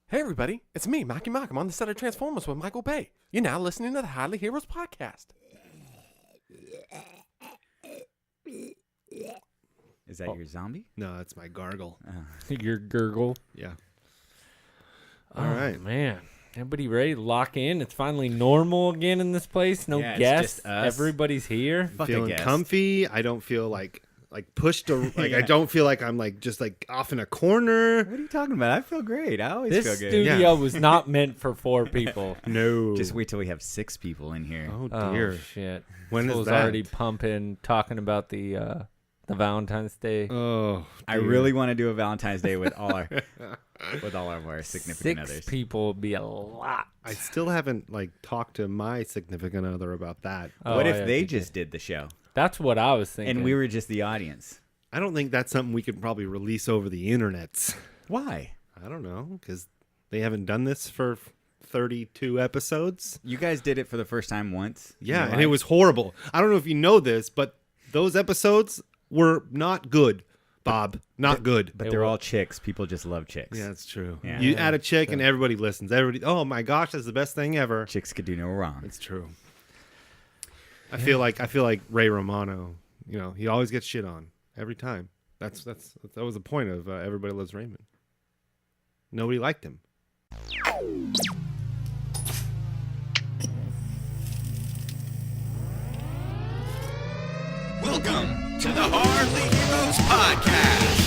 Hey everybody, it's me, Mackie Mack. I'm on the set of Transformers with Michael Bay. You're now listening to the Hardly Heroes podcast. Is that your zombie? No, that's my gargle. Your gurgle. Yeah. All right. right, man. Everybody ready to lock in? It's finally normal again in this place. No Yeah, it's guests. just us. Everybody's here. Fuck a Feeling guest. comfy. I don't feel like pushed or like I don't feel like I'm like just like off in a corner. What are you talking about? I feel great. I always This feel good. studio Yeah. was not meant for 4 people. No. Just wait till we have 6 people in here. Oh Oh dear. shit! When is Fool's that? already pumping, talking about the Valentine's Day. Oh. I dear. really want to do a Valentine's Day with all our of our significant 6 others. people would be a lot. I still haven't like talked to my significant other about that. Oh, What if yeah, they you just did the show That's what I was thinking. and we were just the audience? I don't think that's something we could probably release over the internet. Why? I don't know because they haven't done this for 32 episodes. You guys did it for the first time once. in Yeah, your and it life? was horrible. I don't know if you know this, but those episodes were not good, Bob. Not good. But they're all chicks. People just love chicks. Yeah, that's true. Yeah. You add a chick and everybody listens. Everybody, oh my gosh, that's the best thing ever. Chicks could do no wrong. It's true. I feel like Ray Romano. You know, he always gets shit on every time. That was the point of Everybody Loves Raymond. Nobody liked him. Welcome to the Hardly Heroes Podcast.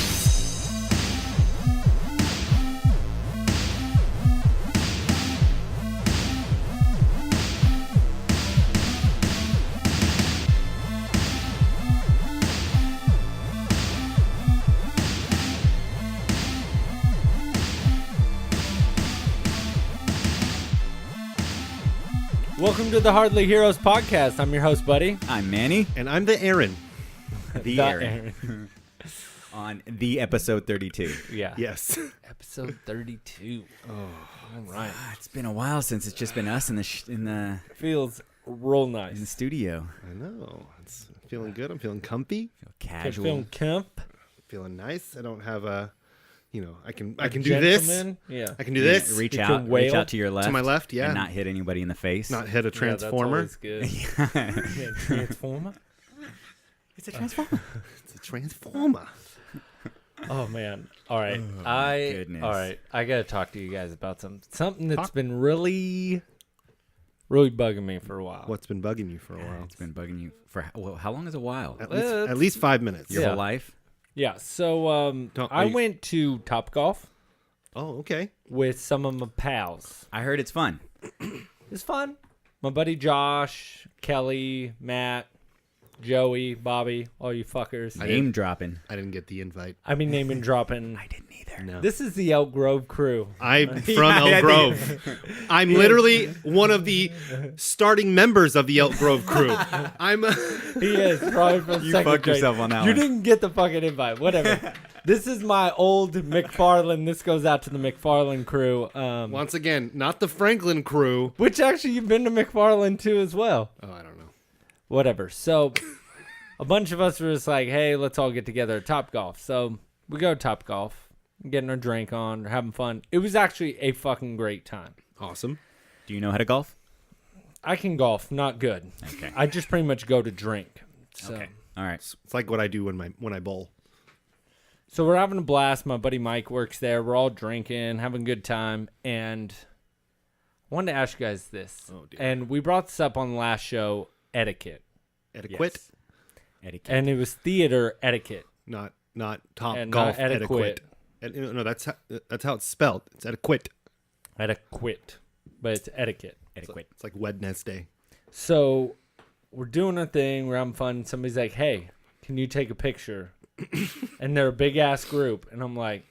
Welcome to the Hardly Heroes podcast. I'm your host, Buddy. I'm Manny. And I'm the Aaron. The Aaron. On the episode 32. Yeah. Yes. Episode 32. Oh, all right. It's been a while since it's just been us in the Feels real nice. in the studio. I know. It's feeling good. I'm feeling comfy. Casual. Feeling camp. Feeling nice. I don't have a, I can do this. Gentleman. Yeah. I can do this. Reach You out, can reach wail. out to your left. To my left, yeah. And not hit anybody in the face. Not hit a transformer. Yeah, that's always good. Yeah, transformer. It's a transformer. It's a transformer. Oh man. All right. goodness. All right. I gotta talk to you guys about something that's been really bugging me for a while. What's been bugging you for a while? It's been bugging you for how long is a while? At least 5 minutes. Your Yeah. whole life? Yeah. So I went to Topgolf Oh, okay. with some of my pals. I heard it's fun. It's fun. My buddy Josh, Kelly, Matt, Joey, Bobby, all you fuckers. Name dropping. I didn't get the invite. I mean, naming dropping. I didn't either. No. This is the Elk Grove crew. I'm from Yeah, Elk Grove. I'm literally one of the starting members of the Elk Grove crew. I'm He is probably from You second fucked grade. yourself on that You one. didn't get the fucking invite. Whatever. This is my old McFarland. This goes out to the McFarland crew. once again not the Franklin crew. Which actually you've been to McFarland too as well. Oh, I don't know. Whatever. So a bunch of us were just like, hey, let's all get together at Topgolf. So we go to Topgolf, getting our drink on, having fun. It was actually a fucking great time. Awesome. Do you know how to golf? I can golf, not good. Okay. I just pretty much go to drink. So. Okay. All right. It's like what I do when I bowl. So we're having a blast. My buddy Mike works there. We're all drinking, having a good time. And I wanted to ask you guys this. Oh, dear. And we brought this up on the last show, etiquette. Etiquette, Yes. Etiquette. And it was theater etiquette. not top And golf not etiquette. No, that's how it's spelled. It's etiquette. Etiquette. But it's etiquette. Etiquette. It's like Wednesday. So we're doing our thing. We're having fun. Somebody's like, hey, can you take a picture? And they're a big-ass group. And I'm like,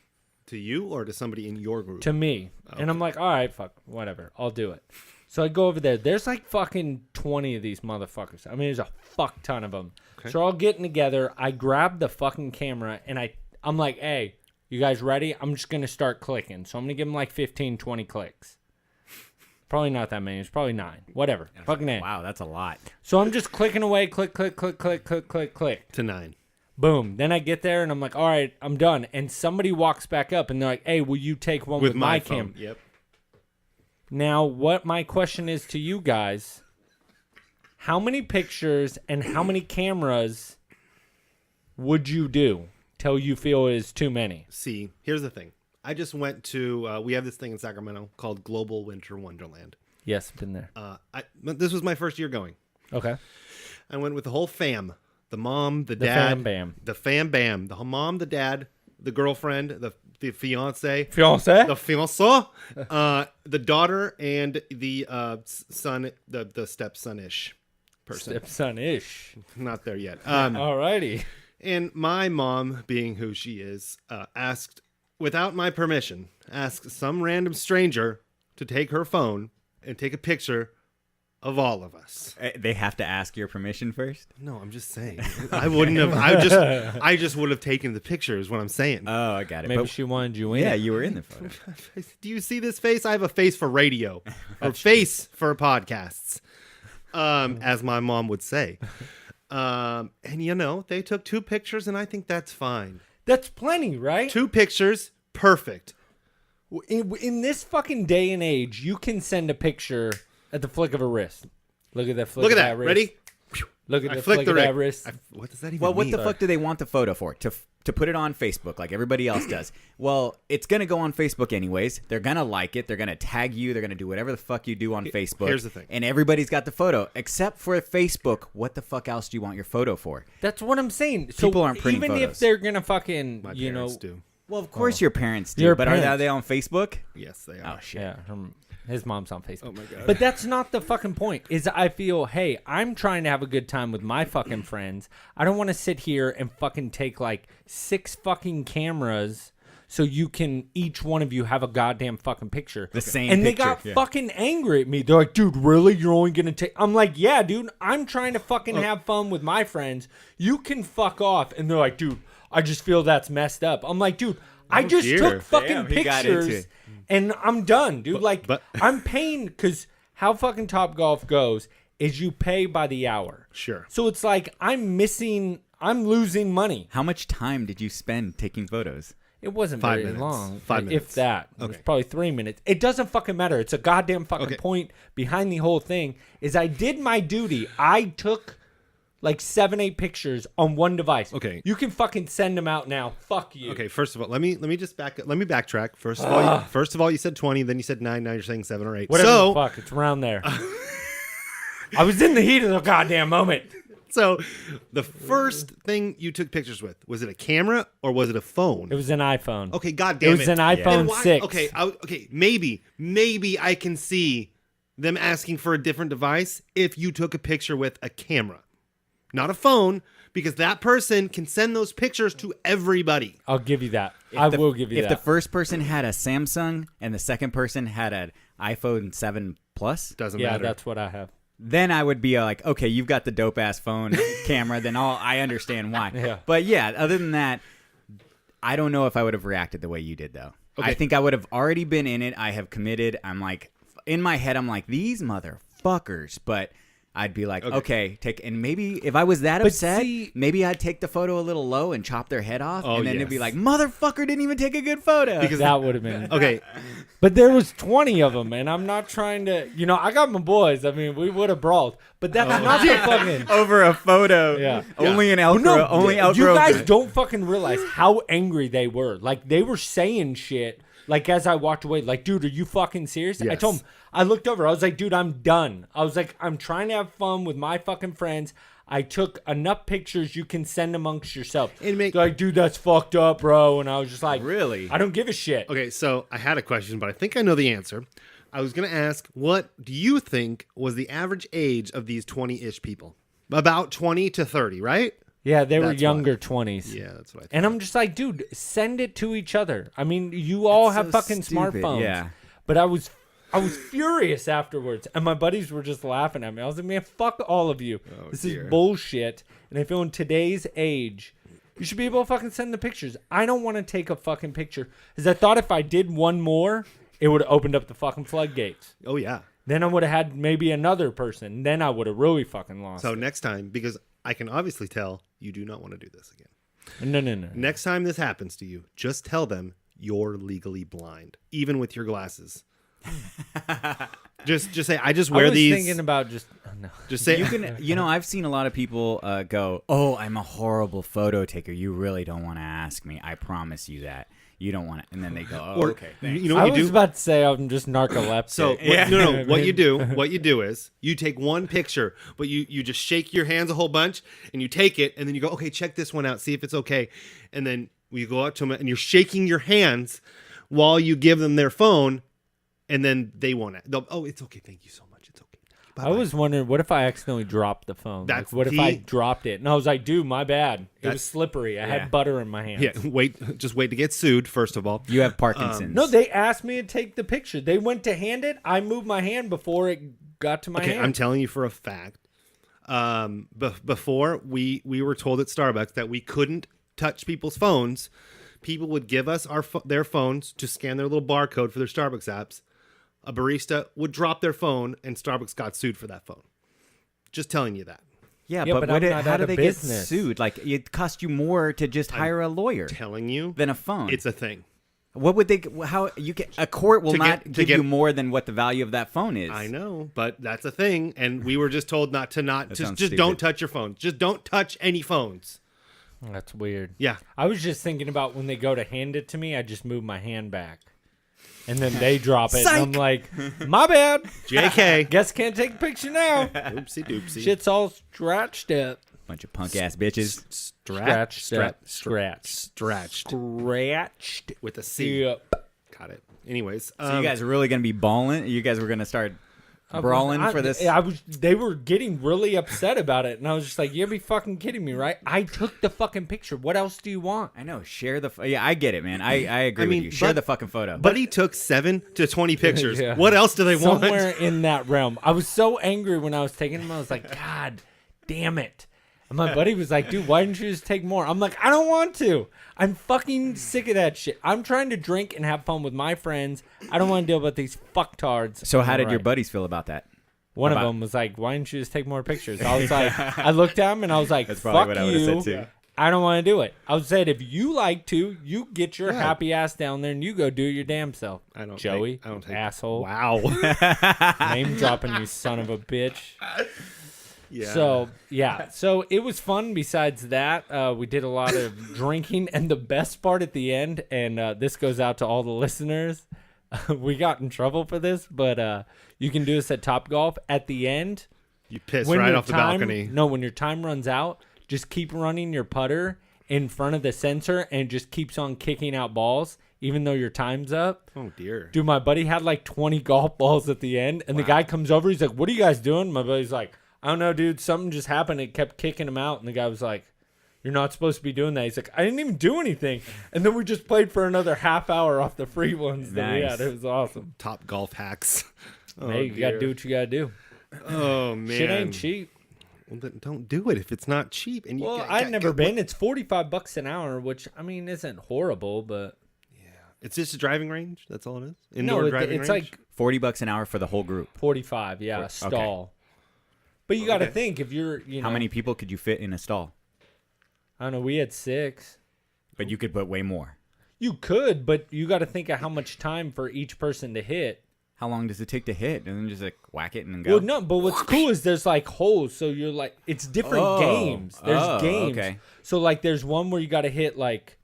To you or to somebody in your group? to me. And I'm like, all right, fuck, whatever. I'll do it. So I go over there. There's like fucking 20 of these motherfuckers. I mean, there's a fuck ton of them. Okay. So we're all getting together. I grab the fucking camera and I'm like, hey, you guys ready? I'm just going to start clicking. So I'm going to give them like 15, 20 clicks. Probably not that many. It's probably 9. Whatever. Fucking A. Wow, that's a lot. So I'm just clicking away. Click, click, click, click, click, click, click. To 9. Boom. Then I get there and I'm like, all right, I'm done. And somebody walks back up and they're like, hey, will you take one with my phone. camera? Yep. Now, what my question is to you guys, how many pictures and how many cameras would you do till you feel is too many? See, here's the thing. I just went to, we have this thing in Sacramento called Global Winter Wonderland. Yes, been there. This was my first year going. Okay. I went with the whole fam. The mom, the dad. fam bam. The fam bam. The mom, the dad, the girlfriend, the fiance. Fiance? The fiancé. The daughter, and the son, the stepson-ish person. Stepson-ish. Not there yet. Alrighty. And my mom, being who she is, asked, without my permission, some random stranger to take her phone and take a picture of all of us. They have to ask your permission first? No, I'm just saying. I wouldn't have. I just would have taken the picture. Is what I'm saying. Oh, I got it. Maybe But- she wanted you in. yeah, you were in the photo. Do you see this face? I have a face for radio, or face for podcasts, as my mom would say. And they took 2 pictures, and I think that's fine. That's plenty, right? 2 pictures, perfect. In this fucking day and age, you can send a picture at the flick of a wrist. Look at that flick Look of at that that. wrist. Ready? Look at I the flicked flick the of that rig. wrist. What does that even Well, what mean? the fuck do they want the photo for? To put it on Facebook like everybody else does. Well, it's going to go on Facebook anyways. They're going to like it. They're going to tag you. They're going to do whatever the fuck you do on Facebook. Here's the thing. And everybody's got the photo. Except for Facebook, what the fuck else do you want your photo for? That's what I'm saying. So People aren't printing even if photos. they're gonna fucking, My you know, parents do. Well, of course your parents do. Your But parents. are they on Facebook? Yes, they are. Oh, shit. yeah, his mom's on Facebook. Oh my god. But that's not the fucking point. Is I feel, hey, I'm trying to have a good time with my fucking friends. I don't want to sit here and fucking take like 6 fucking cameras so you can each one of you have a goddamn fucking picture. The same And they picture, got yeah. fucking angry at me. They're like, dude, really? You're only gonna take? I'm like, yeah, dude. I'm trying to fucking have fun with my friends. You can fuck off. And they're like, dude, I just feel that's messed up. I'm like, dude, I just dear. took fucking Damn, he got into pictures. it. And I'm done, dude. but- I'm paying because how fucking Top Golf goes is you pay by the hour. Sure. So it's like I'm losing money. How much time did you spend taking photos? It wasn't 5 very minutes. long. 5 If minutes. that. It was Okay. probably 3 minutes. It doesn't fucking matter. It's a goddamn fucking Okay. point behind the whole thing is I did my duty. I took like 7-8 pictures on one device. Okay. You can fucking send them out now. Fuck you. Okay, first of all, let me just backtrack. First of all, you said 20, then you said 9, now you're saying 7 or 8. Whatever so, the fuck. It's around there. I was in the heat of the goddamn moment. so the first thing you took pictures with, was it a camera or was it a phone? It was an iPhone. Okay, goddamn It was an iPhone Then why- 6. Okay, okay, maybe I can see them asking for a different device if you took a picture with a camera, not a phone, because that person can send those pictures to everybody. I'll give you that. I will give you If that. the first person had a Samsung and the second person had an iPhone 7 Plus, Doesn't yeah, matter. that's what I have. then I would be like, okay, you've got the dope ass phone camera. Then I understand why. Yeah. But yeah, other than that, I don't know if I would have reacted the way you did though. Okay. I think I would have already been in it. I have committed. I'm like, in my head, I'm like, these motherfuckers. But I'd be like, okay, and maybe if I was that But upset, see- maybe I'd take the photo a little low and chop their head off, Oh, and then it'd be yes. like, motherfucker didn't even take a good photo. That would have been. Okay, But there was 20 of them, and I'm not trying to. I got my boys. I mean, we would have brawled, but that's not the fucking. over a photo. Yeah. Only an Oh, outgrow. only you outgrow. guys don't fucking realize how angry they were. Like they were saying shit. Like as I walked away, like, dude, are you fucking serious? I Yes. told him. I looked over. I was like, dude, I'm done. I was like, I'm trying to have fun with my fucking friends. I took enough pictures you can send amongst yourself. And make- They're like, dude, that's fucked up, bro. And I was just like, Really? I don't give a shit. okay, so I had a question, but I think I know the answer. I was going to ask, what do you think was the average age of these 20-ish people? About 20 to 30, right? Yeah, they were That's younger 20s. Yeah, that's what I think. And I'm just like, dude, send it to each other. I mean, you all That's have so fucking stupid, smartphones. yeah. But I was furious afterwards, and my buddies were just laughing at me. I was like, man, fuck all of you. This dear. is bullshit. And I feel in today's age, you should be able to fucking send the pictures. I don't want to take a fucking picture because I thought if I did one more, it would have opened up the fucking floodgates. Oh, yeah. Then I would have had maybe another person. Then I would have really fucking lost. So it. next time, because I can obviously tell you do not want to do this again. No. Next time this happens to you, just tell them you're legally blind, even with your glasses. just say, I just wear I was these. thinking about just no. Just say, You can, I've seen a lot of people go, "Oh, I'm a horrible photo taker. You really don't want to ask me. I promise you that. You don't want to." And then they go, "Oh, okay." Thanks. you know I what you was do? about to say I'm just narcoleptic. So what you do is you take one picture, but you just shake your hands a whole bunch and you take it and then you go, okay, check this one out, see if it's okay. And then you go up to them and you're shaking your hands while you give them their phone, and then they won't. Oh, it's okay. Thank you so much. It's okay. Bye-bye. I was wondering, what if I accidentally dropped the phone? That's what if I dropped it? And I was like, dude, my bad. It was slippery. I had butter in my hands. Yeah, just wait to get sued, first of all. You have Parkinson's. No, they asked me to take the picture. They went to hand it. I moved my hand before it got to my hand. I'm telling you for a fact. Before we were told at Starbucks that we couldn't touch people's phones. People would give us their phones to scan their little barcode for their Starbucks apps. A barista would drop their phone, and Starbucks got sued for that phone. Just telling you that. Yeah, Yeah, but but what I'm it- not how out do of they business. get sued? Like, it cost you more to just hire a lawyer Telling you, than a phone. it's a thing. What would they? How you get? A court will To not get- give you more than what the value of that phone is. I know, but that's a thing, and we were just told not to sounds just stupid. don't touch your phones. Just don't touch any phones. That's weird. Yeah. I was just thinking about when they go to hand it to me, I just move my hand back. And then they drop it. And I'm like, my bad. JK. Guess can't take a picture now. Oopsie doopsie. Shit's all scratched up. Bunch of punk ass bitches. Scratched Stretched with a C. Yep. Got it. Anyways, So you guys are really gonna be balling? You guys were gonna start brawling for this? They were getting really upset about it, and I was just like, "You'll be fucking kidding me, right? I took the fucking picture. What else do you want?" I know. Share the. Yeah, I get it, man. I agree mean, with you. Share but- the fucking photo. Buddy took 7 to 20 pictures. Yeah. What else do they want? Somewhere in that realm. I was so angry when I was taking them. I was like, God damn it. And my buddy was like, dude, why didn't you just take more? I'm like, I don't want to. I'm fucking sick of that shit. I'm trying to drink and have fun with my friends. I don't want to deal with these fucktards. So how did your Right. buddies feel about that? One about- of them was like, why didn't you just take more pictures? I was like, I looked at him and I was like, That's probably fuck what I would've you. said, too. I don't want to do it. I was saying, if you like to, you get your happy ass down there and you go do your damn self. I don't Joey, take- I don't take- asshole. Wow. Name dropping, you son of a bitch. Yeah. So it was fun. Besides that, we did a lot of drinking, and the best part at the end, and this goes out to all the listeners. We got in trouble for this, but you can do this at Topgolf. At the end, You piss when right your off the time- balcony. No, when your time runs out, just keep running your putter in front of the sensor, and it just keeps on kicking out balls, even though your time's up. Oh, dear. Dude, my buddy had like 20 golf balls at the end, and the guy comes over. He's like, "What are you guys doing?" My buddy's like, "I don't know, dude. Something just happened. It kept kicking him out." And the guy was like, "You're not supposed to be doing that." He's like, "I didn't even do anything." And then we just played for another half hour off the free ones that we Nice. had. It was awesome. Top golf hacks. Oh, Hey, you got to do what you got to do. Oh, man. Shit ain't cheap. Well, then don't do it if it's not cheap. And you Well, got- I've got- never got- been. It's $45 an hour, which, I mean, isn't horrible, but It's just a driving range. That's all it is. no, Indoor driving it's range. like $40 an hour for the whole group. 45, yeah, stall. But you got to think, if you're, you know. How many people could you fit in a stall? I don't know, we had 6. But you could put way more. You could, but you got to think of how much time for each person to hit. How long does it take to hit? And then just like whack it and then go. Well, no, but what's cool is there's like holes, so you're like, it's different Oh. games. There's Oh, games. okay. So like, there's one where you got to hit like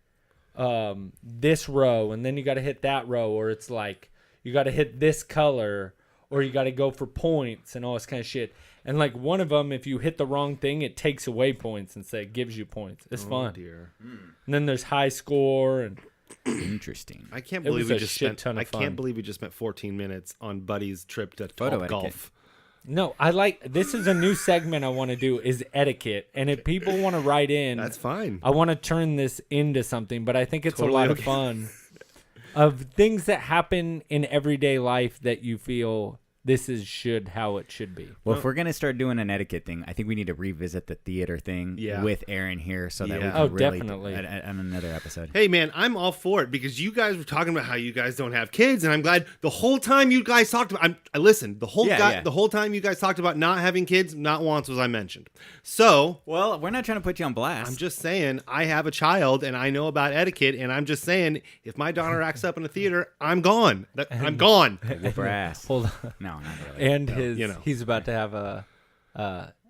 this row, and then you got to hit that row, or it's like you got to hit this color, or you got to go for points and all this kind of shit. And like one of them, if you hit the wrong thing, it takes away points instead. It gives you points. It's Oh, fun. dear. And then there's high score and. Interesting. I can't It believe was we a just shit spent. ton of I fun. can't believe we just spent 14 minutes on Buddy's trip to Photo Top etiquette. Golf. No, I like this is a new segment I want to do is etiquette. And if people want to write in, That's fine. I want to turn this into something, but I think it's Totally a lot of okay. fun of things that happen in everyday life that you feel this is how it should be. Well, if we're gonna start doing an etiquette thing, I think we need to revisit the theater thing with Aaron here, so that we Yeah. can Oh, really definitely. on another episode. Hey man, I'm all for it because you guys were talking about how you guys don't have kids, and I'm glad the whole time you guys talked about. I listened the whole the whole time you guys talked about not having kids. Not once was I mentioned. So Well, we're not trying to put you on blast. I'm just saying I have a child and I know about etiquette, and I'm just saying if my daughter acts up in a theater, I'm gone. I'm gone. whoop her ass. Hold on. No, not really. And his, you know. he's about to have a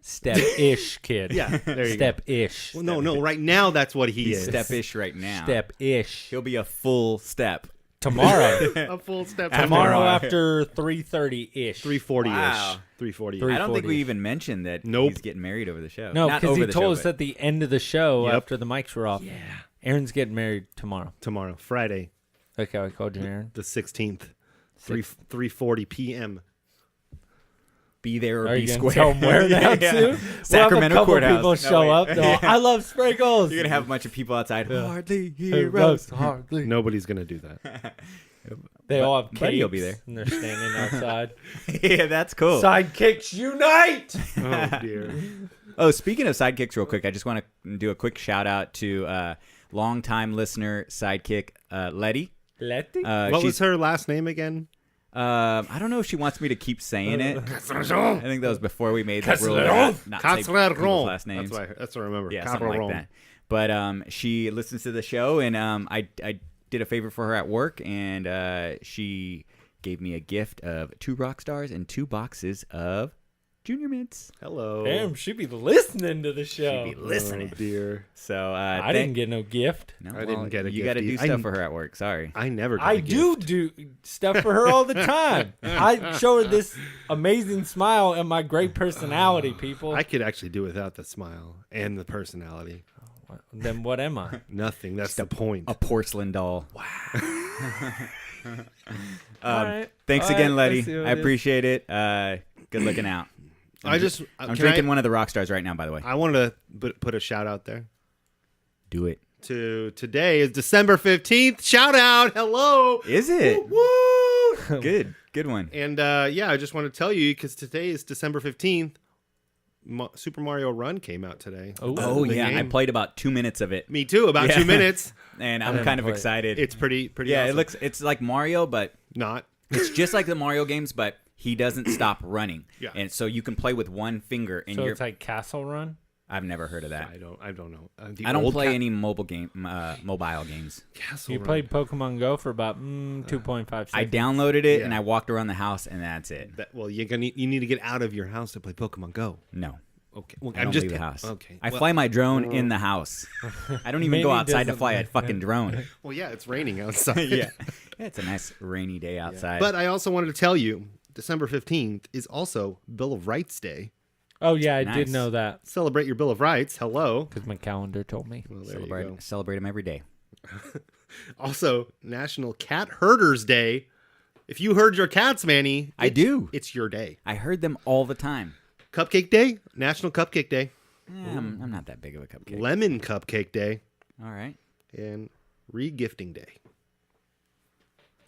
step-ish kid. Yeah, there you go. Step-ish. Well, no. Right now, that's what he He's is. step-ish right now. Step-ish. He'll be a full step. Tomorrow. A full step. Tomorrow after 3:30-ish. 340ish. Wow. 340. I don't think 340. we even mentioned that Nope. he's getting married over the show. No, Not because over he the told show, us but- at the end of the show Yep. after the mics were off. Yeah. Aaron's getting married tomorrow. Tomorrow, Friday, Okay, I called you Aaron. the 16th, 3:40 p.m. Be there or Are be you square. going to tell them where now, Yeah. too? Sacramento we'll have a couple Courthouse. people No, show wait. up. They'll, I love sprinkles. You're going to have a bunch of people outside. Hardly Heroes. heroes. Hardly. Nobody's gonna do that. They all have Buddy will capes, be there. and they're standing outside. Yeah, that's cool. Sidekicks unite! Oh dear. Oh, speaking of sidekicks, real quick, I just want to do a quick shout out to longtime listener sidekick Letty. Letty? What was her last name again? I don't know if she wants me to keep saying it. I think that was before we made the rule of not say people's last names. That's what I remember. Yeah, something like that. But she listens to the show, and I did a favor for her at work, and she gave me a gift of 2 rock stars and 2 boxes of Junior Mints. Hello. Damn, she be listening to the show. She'd be listening. Oh, dear. So I didn't get no gift. No, I didn't get a You gift got to do either. stuff for her at work. Sorry. I never. Got I a gift. do stuff for her all the time. I show her this amazing smile and my great personality, people. I could actually do without the smile and the personality. Then what am I? Nothing. That's the point. A porcelain doll. Wow. All right. Thanks All again, right, Letty. let's see what I it is. appreciate it. Good looking out. I'm I'm drinking one of the rock stars right now, by the way. I wanted to put a shout out there. Do it. To today is December 15th. Shout out. Hello. Is it? Woo. Good one. And yeah, I just want to tell you because today is December 15th. Super Mario Run came out today. Oh The yeah, I game. played about 2 minutes of it, Me too. About Yeah. 2 minutes. and I'm didn't kind of play it. excited. It's pretty. yeah, awesome. it's like Mario, but not. it's just like the Mario games, but he doesn't stop running. Yeah. And so you can play with one finger, and So you're. it's like Castle Run? I've never heard of that. I don't know. I don't play any mobile games. Castle You Run. played Pokemon Go for about 2.5 seconds. I downloaded it and Yeah. I walked around the house, and that's it. Well, you need to get out of your house to play Pokemon Go. No. Okay. Well, I don't leave the house. Okay. I well, fly my drone in the house. I don't even go Maybe outside to doesn't- fly a fucking drone. Well, yeah, it's raining outside. Yeah, it's a nice rainy day outside. But I also wanted to tell you, December 15th is also Bill of Rights Day. Oh, yeah, I Nice. did know that Celebrate your Bill of Rights. Hello. because my calendar told me. Well, there you go. celebrate them every day. Also, National Cat Herders Day. If you herd your cats, Manny, I do. It's your day. I heard them all the time. Cupcake Day, National Cupcake Day, I'm not that big of a cupcake. Lemon Cupcake Day, All right. and Regifting Day.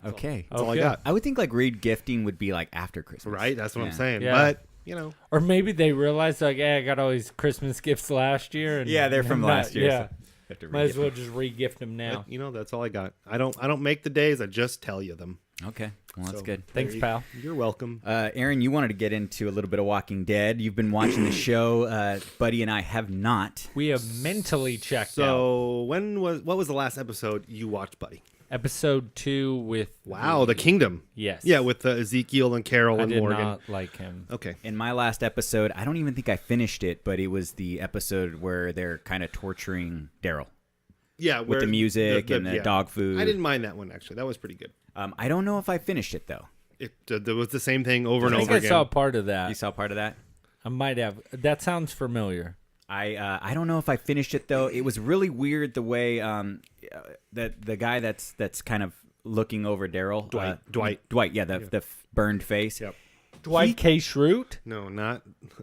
Okay. That's all I Okay. got. I would think like read gifting would be like after Christmas. Right? That's what I'm Yeah. saying. Yeah. But, you know, Or maybe they realized, like, hey, I got all these Christmas gifts last year. And Yeah, they're from not- last year. Yeah. so have to Might as re-gift well just re-gift them now. that's all I got. I don't make the days. I just tell you them. them. Okay. Well, that's So, good. Thanks, there you- pal. You're welcome. Aaron, you wanted to get into a little bit of Walking Dead. You've been watching the show. Buddy and I have not. We have mentally checked out. So, what was the last episode you watched, buddy? Episode 2 with... Wow, the Kingdom. Yes. Yeah, with Ezekiel and Carol I and did Morgan. not like him. Okay. In my last episode, I don't even think I finished it, but it was the episode where they're kind of torturing Daryl Yeah, with the music and the yeah. dog food. I didn't mind that one actually. That was pretty good. I don't know if I finished it though. There was the same thing over and I think over I again. saw part of that. You saw part of that? I might have. That sounds familiar. I don't know if I finished it though. It was really weird the way that the guy that's kind of looking over Daryl, Dwight. yeah, the burned face. Yep. Dwight K. Schrute? No, not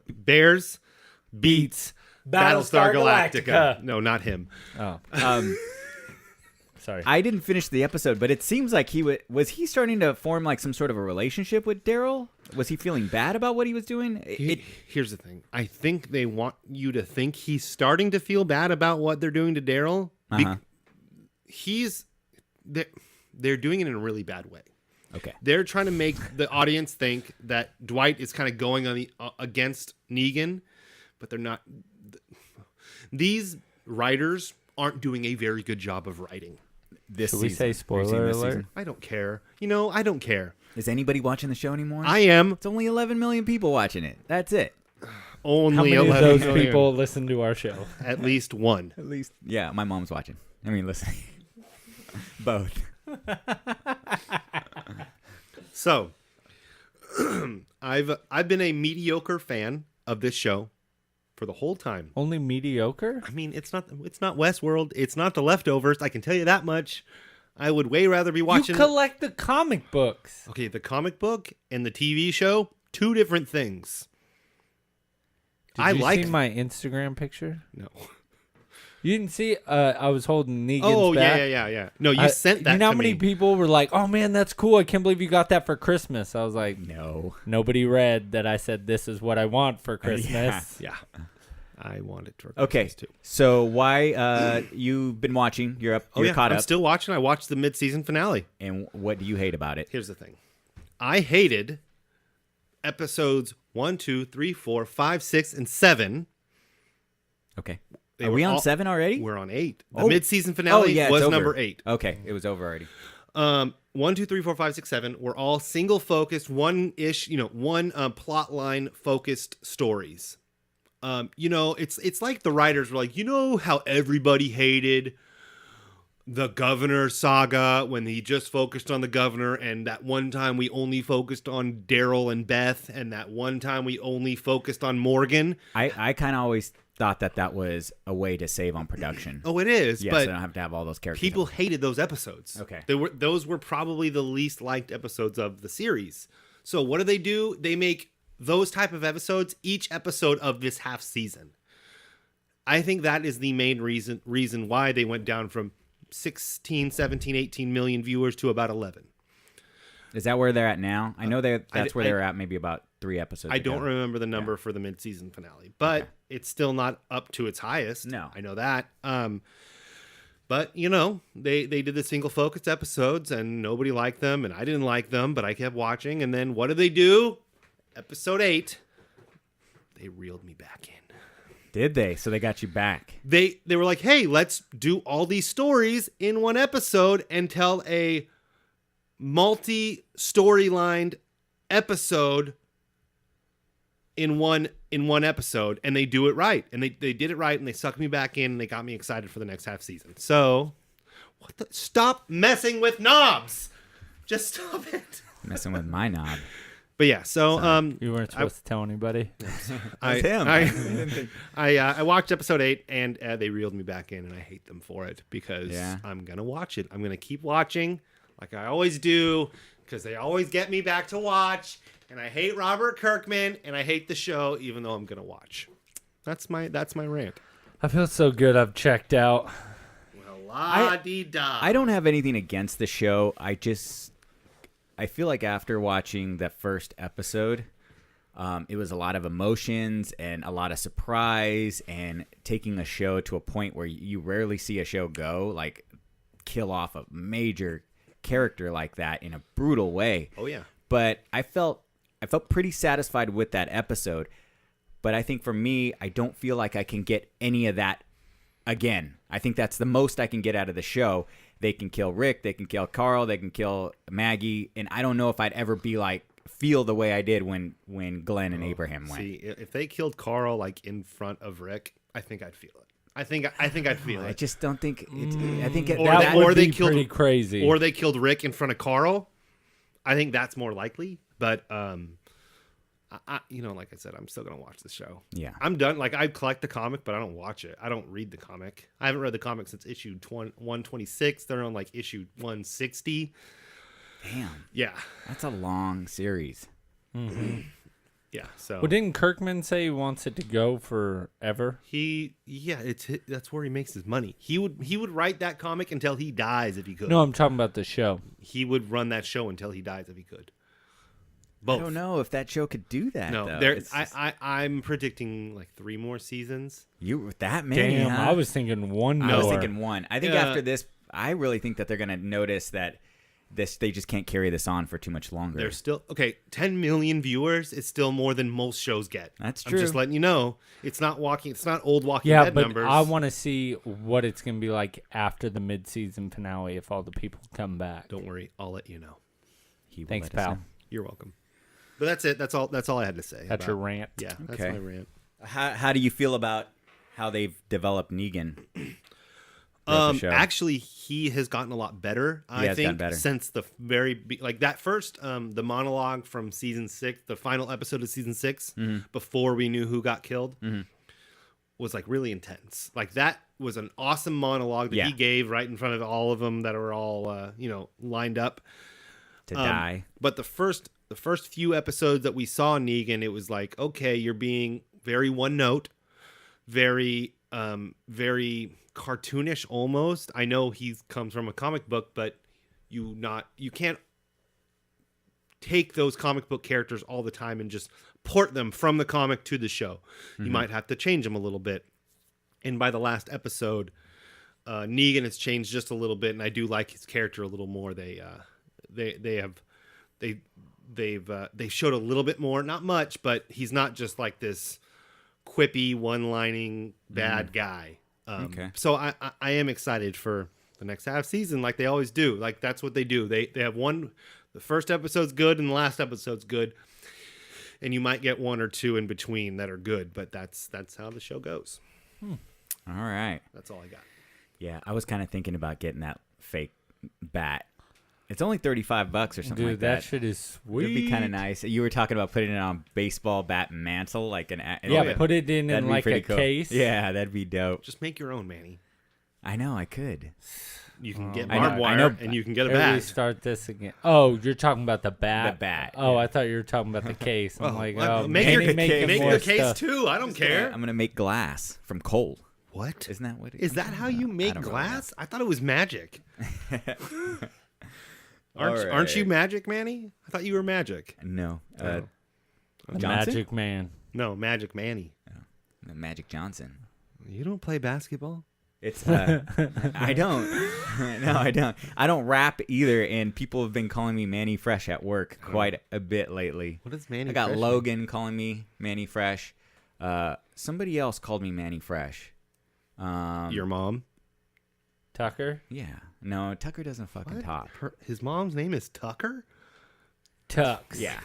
Bears beats Battlestar Galactica. No, not him. Oh, sorry. I didn't finish the episode, but it seems like was he starting to form like some sort of a relationship with Daryl? Was he feeling bad about what he was doing? Here's the thing. I think they want you to think he's starting to feel bad about what they're doing to Daryl. They're doing it in a really bad way. Okay. They're trying to make the audience think that Dwight is kind of going on the against Negan, but they're not. These writers aren't doing a very good job of writing. This Should we season. say Have you seen spoiler this alert? season? I don't care. I don't care. Is anybody watching the show anymore? I am It's only 11 million people watching it. That's it. only How many of 11 those million. people listen to our show? At least one. At least. Yeah, my mom's watching. I mean, listen. Both. So, I've been a mediocre fan of this show for the whole time. Only mediocre? I mean, it's not Westworld. It's not The Leftovers. I can tell you that much. I would way rather be watching. You collect the comic books. Okay, the comic book and the TV show, two different things. Did you see my Instagram picture? No. You didn't see? I was holding Negan's Oh back. yeah. No, you sent that. You know how to many me. people were like, "Oh man, that's cool! I can't believe you got that for Christmas." I was like, No. nobody read that I said this is what I want for Christmas. Yeah, I want it for Okay. Christmas too. So why you've been watching? You're up. Oh You're yeah, caught I'm up. still watching. I watched the mid-season finale. And what do you hate about it? Here's the thing. I hated episodes 1, 2, 3, 4, 5, 6, and 7. Okay. They Are were we on all- 7 already? We're on 8. The Oh. mid-season finale it's was over. number 8. Okay, it was over already. 1, 2, 3, 4, 5, 6, 7 were all single focused, one plot line focused stories. It's like the writers were like, how everybody hated the governor saga when he just focused on the governor, and that one time we only focused on Daryl and Beth, and that one time we only focused on Morgan. I kind of always thought that was a way to save on production. Oh, it is, Yes, but I don't have to have all those characters. people hated those episodes. Okay. Those were probably the least liked episodes of the series. So what do? They make those type of episodes each episode of this half season. I think that is the main reason why they went down from 16, 17, 18 million viewers to about 11. Is that where they're at now? I know that's where I- they're at maybe about 3 episodes I ago. don't remember the number for the mid-season finale, but it's still not up to its highest. No. I know that. But they did the single focused episodes and nobody liked them and I didn't like them, but I kept watching. And then what do? Episode 8, they reeled me back in. Did they? So they got you back. They were like, hey, let's do all these stories in one episode and tell a multi-storylined episode in one episode, and they do it right, and they did it right, and they sucked me back in, and they got me excited for the next half season. So, stop messing with knobs, just stop it. Messing with my knob. But yeah, so You weren't supposed to tell anybody. I watched episode 8, and they reeled me back in, and I hate them for it because Yeah. I'm gonna watch it. I'm gonna keep watching, like I always do, because they always get me back to watch. And I hate Robert Kirkman, and I hate the show, even though I'm gonna watch. That's my rant. I feel so good. I've checked out. Well, la-dee-da. I don't have anything against the show. I feel like after watching that first episode, it was a lot of emotions and a lot of surprise, and taking a show to a point where you rarely see a show go, like kill off a major character like that in a brutal way. Oh yeah. But I felt pretty satisfied with that episode. But I think for me, I don't feel like I can get any of that again. I think that's the most I can get out of the show. They can kill Rick, they can kill Carl, they can kill Maggie, and I don't know if I'd ever be like feel the way I did when Glenn and Abraham went. See, if they killed Carl like in front of Rick, I think I'd feel it. I think I'd feel I it. just don't think I think it, Or that they- would or Be they killed- pretty crazy. Or they killed Rick in front of Carl. I think that's more likely. But like I said, I'm still gonna watch the show. Yeah. I'm done. Like I collect the comic, but I don't watch it. I don't read the comic. I haven't read the comic since issue 126. They're on like issue 160. Damn, Yeah, that's a long series. yeah. So Well, didn't Kirkman say he wants it to go forever? that's where he makes his money. He would write that comic until he dies if he could. No, I'm talking about the show. He would run that show until he dies if he could. Both. I don't know if that show could do that. No, though. there. It's just- I'm predicting like 3 more seasons. you with that many. Damn, huh? I was thinking one more. I was thinking one. I think Yeah. after this, I really think that they're gonna notice that they just can't carry this on for too much longer. They're still 10 million viewers is still more than most shows get. That's I'm just true. letting you know. It's not old Walking Yeah, Dead but numbers. I want to see what it's going to be like after the mid-season finale if all the people come back. Don't worry, I'll let you know. He will Thanks, let us pal. know. You're welcome. But that's it. That's all I had to say. That's your rant. Yeah, that's Okay. my rant. How do you feel about how they've developed Negan? throughout the show? Actually, he has gotten a lot better. I has think gotten better. since the like that first the monologue from season 6, the final episode of season 6, before we knew who got killed, was like really intense. Like that was an awesome monologue that Yeah. he gave right in front of all of them that were all lined up. to die. But the first few episodes that we saw Negan, it was like, okay, you're being very one note, very cartoonish almost. I know he comes from a comic book, but you can't take those comic book characters all the time and just port them from the comic to the show. You might have to change them a little bit. And by the last episode, Negan has changed just a little bit, and I do like his character a little more. They've showed a little bit more, not much, but he's not just like this quippy, one-lining bad guy. Okay. So I am excited for the next half season, like they always do. Like that's what they do. They have the first episode's good and the last episode's good, and you might get 1 or 2 in between that are good. But that's how the show goes. All right. That's all I got. Yeah, I was kind of thinking about getting that fake bat. It's only $35 or something Dude, like that that. shit is sweet. It'd be kind of nice. You were talking about putting it on a baseball bat mantle, like an. Yeah, put it in That'd be like pretty a cool. case. Yeah, that'd be dope. Just make your own, Manny. I know, I could. You can get I know- barbed I wire know- and you can get a Here we bat. start this again. Oh, you're talking about the bat. The bat, Oh, yeah. I thought you were talking about the case. I'm like, Well, oh, make Manny your making make more your case stuff. too. I don't care. I'm gonna make glass from coal. What? Isn't that what? Is that how you make don't really glass? I thought it was magic. Aren't All you right. magic, Manny? I thought you were magic. No, The Johnson? Magic Man. No, Magic Manny. Magic Johnson. You don't play basketball? It's I don't. No, I don't. I don't rap either, and people have been calling me Manny Fresh at work quite a bit lately. What is Manny? I got Fresh? Logan calling me Manny Fresh. Somebody else called me Manny Fresh. Your mom? Tucker. Yeah. No, Tucker doesn't fucking talk. His mom's name is Tucker? Tux. Yeah,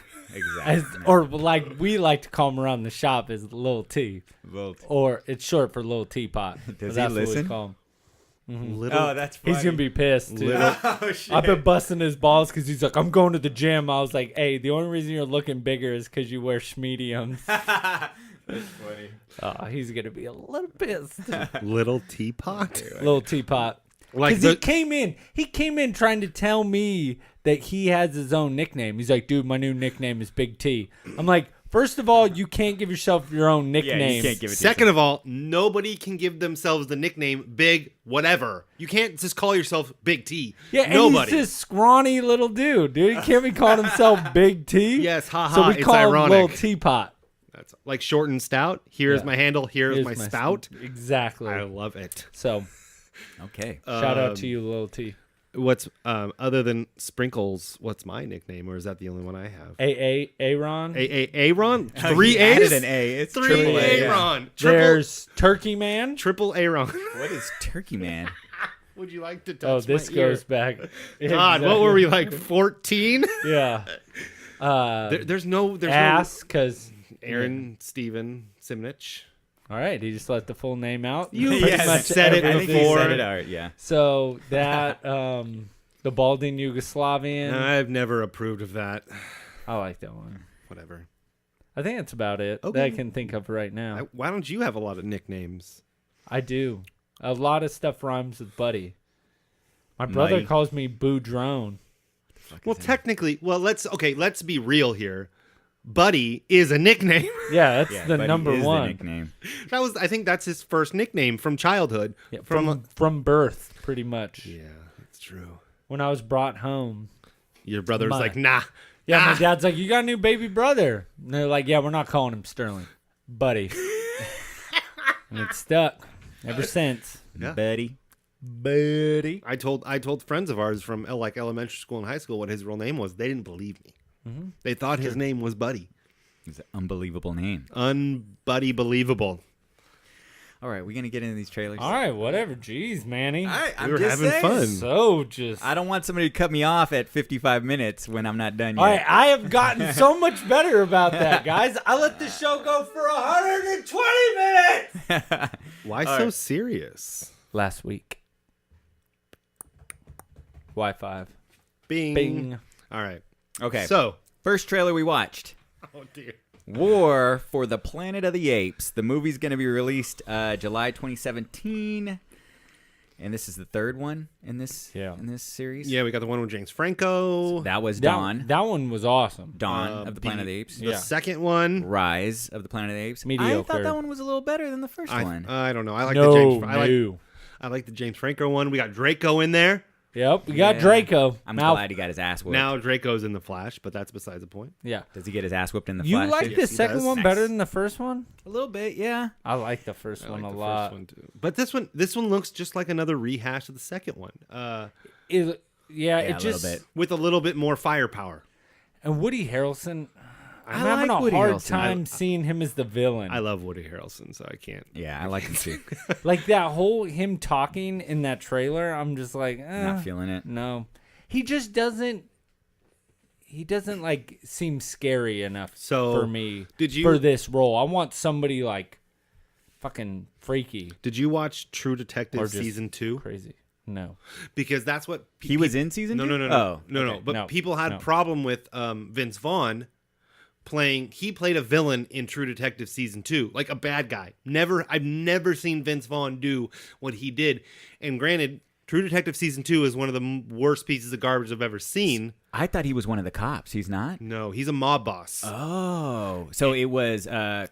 As, exactly. or like we like to call him around the shop is Lil T. Well, Or it's short for Lil Teapot. But Does he that's what listen? we call him. Little, oh, that's funny. He's gonna be pissed. Dude. Oh, shit. I've been busting his balls because he's like, I'm going to the gym. I was like, hey, the only reason you're looking bigger is because you wear schmediums. That's funny. Oh, he's gonna be a little pissed. little teapot? Little Teapot. Like Because he came in trying to tell me that he has his own nickname. He's like, dude, my new nickname is Big T. I'm like, first of all, you can't give yourself your own Yeah, nickname. you can't give it to Second of all, nobody can give themselves the nickname Big whatever. You can't just call yourself Big T. Yeah, and nobody. he's this scrawny little dude. He can't be calling himself Big T. Yes, haha, So we it's call ironic. him Little Teapot. That's like short and stout. Here's Yeah. my handle. Here's my spout. Exactly. I love it. So Okay. shout out to you, Little T. What's other than Sprinkles? What's my nickname, or is that the only one I have? Aaron. Aaron. Oh, 3 he added A's. an A. It's 3 triple A. yeah. Aaron. There's Turkey Man. Triple Aaron. What is Turkey Man? Would you like to touch? Oh, this my ear? goes back. God, what were we like? 14. Yeah. There's no Ass, because. Aaron Steven Simnich. All right, he just let the full name out. You Pretty yes, much said it I think he before. said it out. Yeah. So that the balding Yugoslavian. I've never approved of that. I like that one. Whatever. I think that's about it that Okay. I can think of right now. Why don't you have a lot of nicknames? I do. A lot of stuff rhymes with Buddy. My brother Mighty. calls me Boo Drone. Well, technically, let's be real here. Buddy is a nickname. Yeah, that's Yeah, the Buddy number is the one. nickname. I think that's his first nickname from childhood. Yeah, from birth, pretty much. Yeah, that's true. When I was brought home, Your brother's My- like, nah, Yeah, my dad's like, you got a new baby brother. And they're like, yeah, we're not calling him Sterling. Buddy. And it's stuck ever since. Yeah. Buddy. I told friends of ours from like elementary school and high school what his real name was. They didn't believe me. They thought his name was Buddy. It's an unbelievable name. Unbuddy believable. All right, we're going to get into these trailers. All right, whatever. Jeez, Manny. I'm We were just having saying. fun. So just. I don't want somebody to cut me off at 55 minutes when I'm not done yet. All right, I have gotten so much better about that, guys. I let the show go for 120 minutes. Why so serious? Last week. Y5. Bing. Bing. All right. Okay, So. first trailer we watched. Oh dear. War for the Planet of the Apes. The movie's going to be released July 2017. And this is the third one in this series. Yeah, we got the one with James Franco. That was Dawn. That one was awesome. Dawn of the Planet of the Apes. The Yeah. second one. Rise of the Planet of the Apes. I Mediocre. thought that one was a little better than the first one. I don't know. I like No, the James. no. I like the James Franco one. We got Draco in there. Yep, we got Yeah. Draco. I'm now, glad he got his ass whipped. Now Draco's in the Flash, but that's besides the point. Yeah. Does he get his ass whipped in the You Flash? like too? the he second does. one Nice. better than the first one? A little bit, yeah. I like the first I one like a the lot. first one too. But this one looks just like another rehash of the second one. Yeah, a it just little bit. With a little bit more firepower. and Woody Harrelson. I'm I having like a Woody hard Harrelson. time seeing him as the villain. I love Woody Harrelson, so I can't. Yeah, I like him too. Like that whole him talking in that trailer. I'm just like, Not feeling it. no. He just doesn't. He doesn't like seem scary enough So, for me. did you- for this role? I want somebody like fucking freaky Did you watch True or Detective just season 2? crazy. No. Because that's what He was in season No, 2? no. Oh, no. okay. But No, people had no. problem with Vince Vaughn playing. He played a villain in True Detective season 2, like a bad guy. I've never seen Vince Vaughn do what he did. And granted, True Detective season 2 is one of the worst pieces of garbage I've ever seen. I thought he was one of the cops. He's not? No, he's a mob boss. Oh. So it was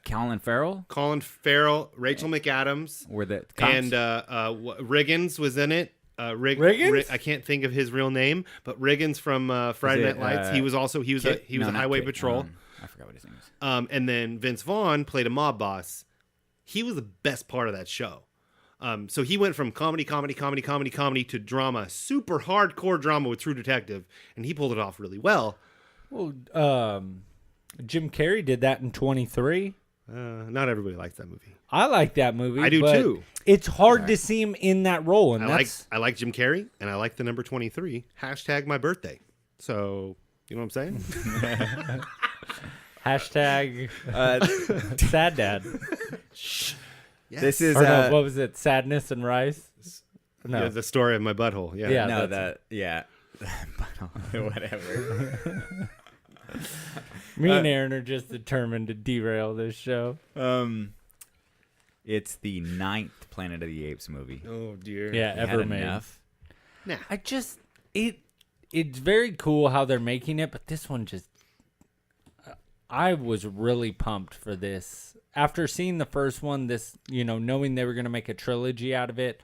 Colin Farrell? Colin Farrell, Rachel McAdams, Were the cops? and Riggins was in it. Riggins? I can't think of his real name, but Riggins from Friday it, Night Lights. He was a Kit? No, a not highway Kit. patrol. I forgot what his name is. And then Vince Vaughn played a mob boss. He was the best part of that show. So he went from comedy to drama, super hardcore drama with True Detective, and he pulled it off really well. Well, Jim Carrey did that in 23. Not everybody likes that movie. I like that movie. I do but too. It's hard to see him in that role, and I like Jim Carrey, and I like the number 23. # my birthday. So you know what I'm saying? hashtag sad dad. This is Or no, what was it? Sadness and rice. No, Yeah, the story of my butthole. Yeah. Yeah. no, that's whatever. me and Aaron are just determined to derail this show. It's the 9th Planet of the Apes movie. Oh dear. Yeah, You ever had made. enough? I just it's very cool how they're making it, but this one just I was really pumped for this. After seeing the first one, this, knowing they were going to make a trilogy out of it,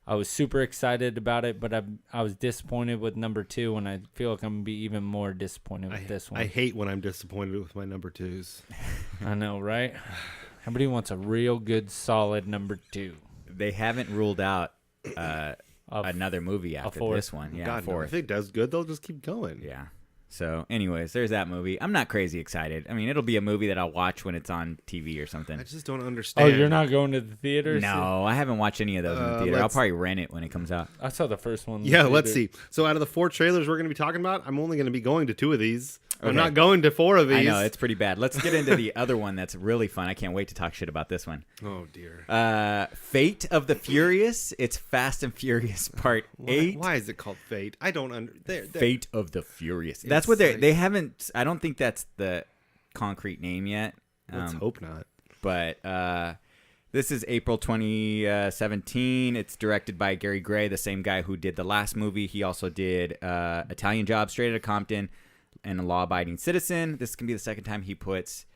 I was super excited about it, but I was disappointed with number 2, and I feel like I'm going to be even more disappointed with this one. I hate when I'm disappointed with my number 2s. I know, right? Everybody wants a real good, solid number 2. They haven't ruled out another movie after fourth. this one. Yeah, God, no. fourth. If it does good, they'll just keep going. Yeah. So, anyways, there's that movie. I'm not crazy excited. I mean, it'll be a movie that I'll watch when it's on TV or something. I just don't Oh, understand. you're not going to the theater? No, I haven't watched any of those in the theater. I'll let's- probably rent it when it comes out. I saw the first one. in the Yeah, let's theater. see. So out of the 4 trailers we're going to be talking about, I'm only going to be going to 2 of these. I'm Okay. not going to 4 of these. I know, it's pretty bad. Let's get into the other one that's really fun. I can't wait to talk shit about this one. Oh dear. Fate of the Furious. It's Fast and Furious Part 8. Why is it called Fate? I don't under. Fate of the Furious. That's It's what like- they haven't. I don't think that's the concrete name yet. Let's hope not. But this is April 2017. It's directed by Gary Gray, the same guy who did the last movie. He also did Italian Job, Straight Outta Compton, and A Law-Abiding Citizen. This can be the second time he puts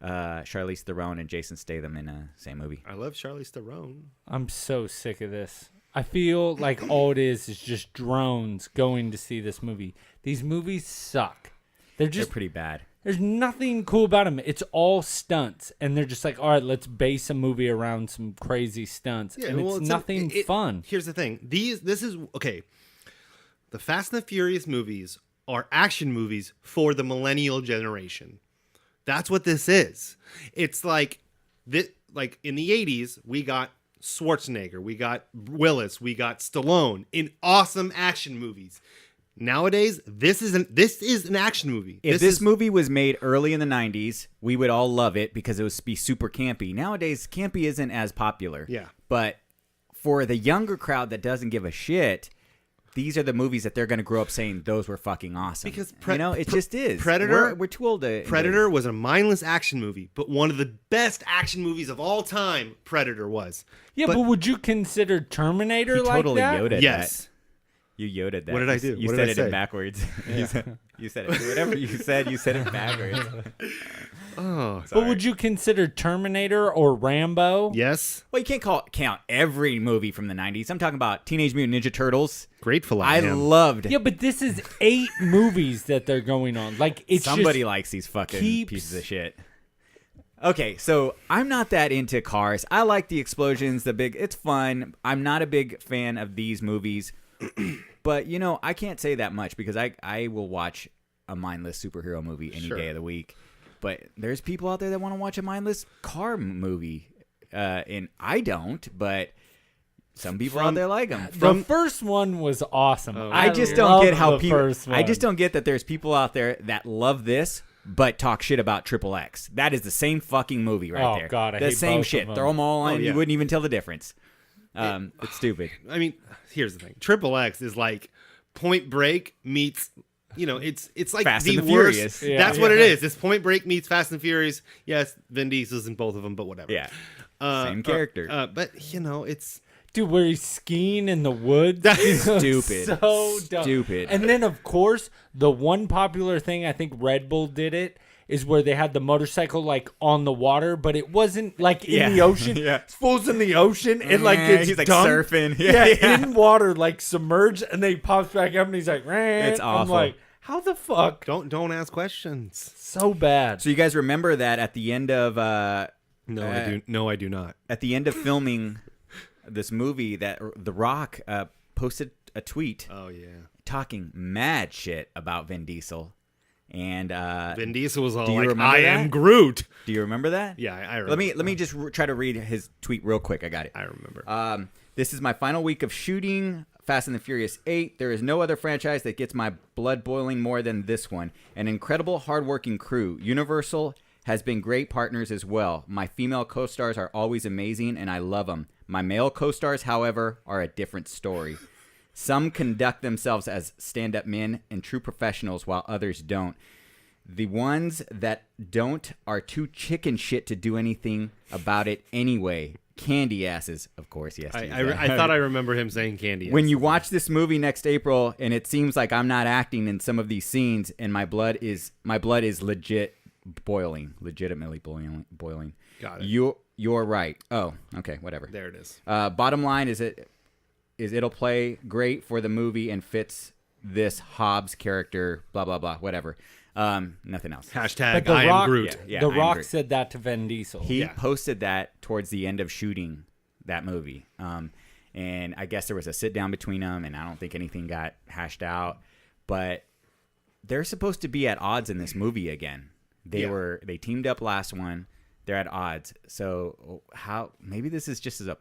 Charlize Theron and Jason Statham in the same movie. I love Charlize Theron. I'm so sick of this. I feel like all it is just drones going to see this movie. These movies suck. They're They're pretty bad. There's nothing cool about them. It's all stunts, and they're just like, all right, let's base a movie around some crazy stunts, and it's nothing fun. Here's the thing: this is okay. The Fast and the Furious movies are action movies for the millennial generation. That's what this is. It's like this, like in the 80s, we got Schwarzenegger, we got Willis, we got Stallone in awesome action movies. Nowadays, this is an action movie. If this movie was made early in the 90s, we would all love it because it would be super campy. Nowadays, campy isn't as popular. Yeah. But for the younger crowd that doesn't give a shit, these are the movies that they're going to grow up saying those were fucking awesome. Because it just is. Predator, We're too old to. Predator was a mindless action movie, but one of the best action movies of all time. Predator was. Yeah, but would you consider Terminator like totally that? Yoda Yes. That. You Yoda that. What did I do? You What said did I it say? in backwards. You said it. Whatever you said it backwards. Oh, But would you consider Terminator or Rambo? yes. Well, you can't count every movie from the 90s. I'm talking about Teenage Mutant Ninja Turtles. Grateful I am. loved. Yeah, but this is 8 movies that they're going on. Like it's Somebody just likes these fucking keeps- pieces of shit. Okay, so I'm not that into cars. I like the explosions, it's fun. I'm not a big fan of these movies. But, I can't say that much because I will watch a mindless superhero movie any day of the week. But there's people out there that want to watch a mindless car movie. And I don't, but some people out there like them. the first one was awesome. I just don't get how the people. first one. I just don't get that there's people out there that love this but talk shit about Triple X. That is the same fucking movie right Oh, there. God, I the hate same both shit. of them. Throw them all on. yeah. You wouldn't even tell the difference. It's stupid. I mean, here's the thing. Triple X is like Point Break meets, it's like Fast the and the worst. Furious. Yeah. That's what it is. It's Point Break meets Fast and Furious. Yes, Vin Diesel's in both of them, but whatever. Yeah. Same character. But it's Dude, where he's skiing in the woods. That's stupid. So dumb. Stupid. And then, of course, the one popular thing, I think Red Bull did it, is where they had the motorcycle, like, on the water, but it wasn't, like, in the ocean. Yeah. It's fool's in the ocean, and, like, it's he's like dumped. surfing. Yeah, in water, like, submerged, and then he pops back up, and he's like, "Rah." It's I'm awful. like, how the fuck? don't ask questions. So bad. So you guys remember that at the end of No, I do not. at the end of filming this movie that The Rock posted a tweet Oh yeah. talking mad shit about Vin Diesel. And Vin Diesel was all do you like, remember "I that? am Groot." do you remember that? Yeah, I remember. Let me just try to read his tweet real quick. I got it. I remember. This is my final week of shooting Fast and the Furious 8. There is no other franchise that gets my blood boiling more than this one. An incredible, hardworking crew. Universal has been great partners as well. My female co-stars are always amazing, and I love them. My male co-stars, however, are a different story. Some conduct themselves as stand-up men and true professionals, while others don't. The ones that don't are too chicken shit to do anything about it anyway. Candy asses, of course, yes. I thought I remember him saying candy. When you watch this movie next April, and it seems like I'm not acting in some of these scenes, and my blood is legitimately boiling. Got it. You're right. Oh, okay, whatever. There it is. Bottom line is it'll play great for the movie and fits this Hobbs character. Blah blah blah. Whatever. Nothing else. Hashtag But The I Rock- am Groot. Yeah, the I am Rock Groot. said that to Vin Diesel. He posted that towards the end of shooting that movie. And I guess there was a sit down between them, and I don't think anything got hashed out. But they're supposed to be at odds in this movie again. They teamed up last one. They're at odds. So maybe this is just as a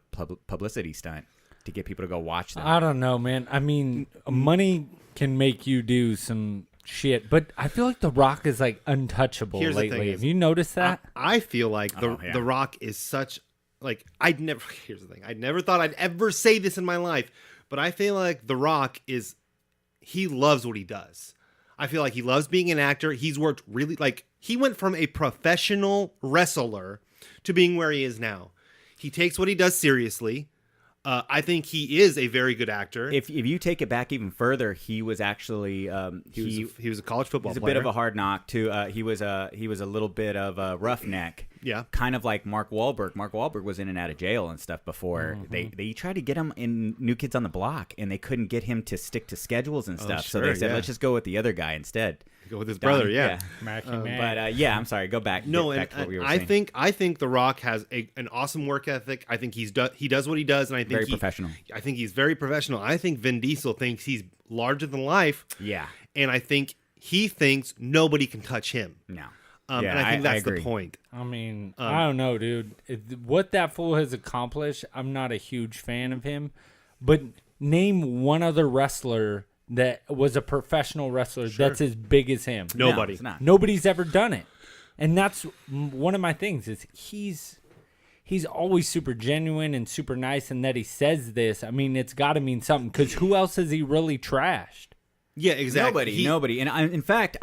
publicity stunt to get people to go watch them. I don't know, man. I mean, money can make you do some shit, but I feel like The Rock is like untouchable Here's the lately. thing Have is- you noticed that? I feel like Oh, yeah. the Rock is such like here's the thing. I never thought I'd ever say this in my life, but I feel like The Rock he loves what he does. I feel like he loves being an actor. He's worked really he went from a professional wrestler to being where he is now. He takes what he does seriously. I think he is a very good actor. If you take it back even further, he was actually he was a college football he's a player. bit of a hard knock too. He was a little bit of a roughneck. Yeah. kind of like Mark Wahlberg. Mark Wahlberg was in and out of jail and stuff before. They tried to get him in New Kids on the Block, and they couldn't get him to stick to schedules and stuff. So sure, they said, yeah. let's just go with the other guy instead. Go with his brother, yeah. Mackie But Mac. yeah, I'm sorry. Go back. No, Get and back to what we were I saying. think The Rock has an awesome work ethic. I think he does what he does, and I think Very professional. I think he's very professional. I think Vin Diesel thinks he's larger than life. Yeah. And I think he thinks nobody can touch him. No. And I think that's the agree. point. I mean, I don't know, dude. What that fool has accomplished, I'm not a huge fan of him. But name one other wrestler that was a professional wrestler that's as big as him. Nobody. No, it's not. Nobody's ever done it. And that's one of my things is he's always super genuine and super nice, and that he says this. I mean, it's got to mean something, because who else has he really trashed? Yeah, exactly. Nobody. And in fact,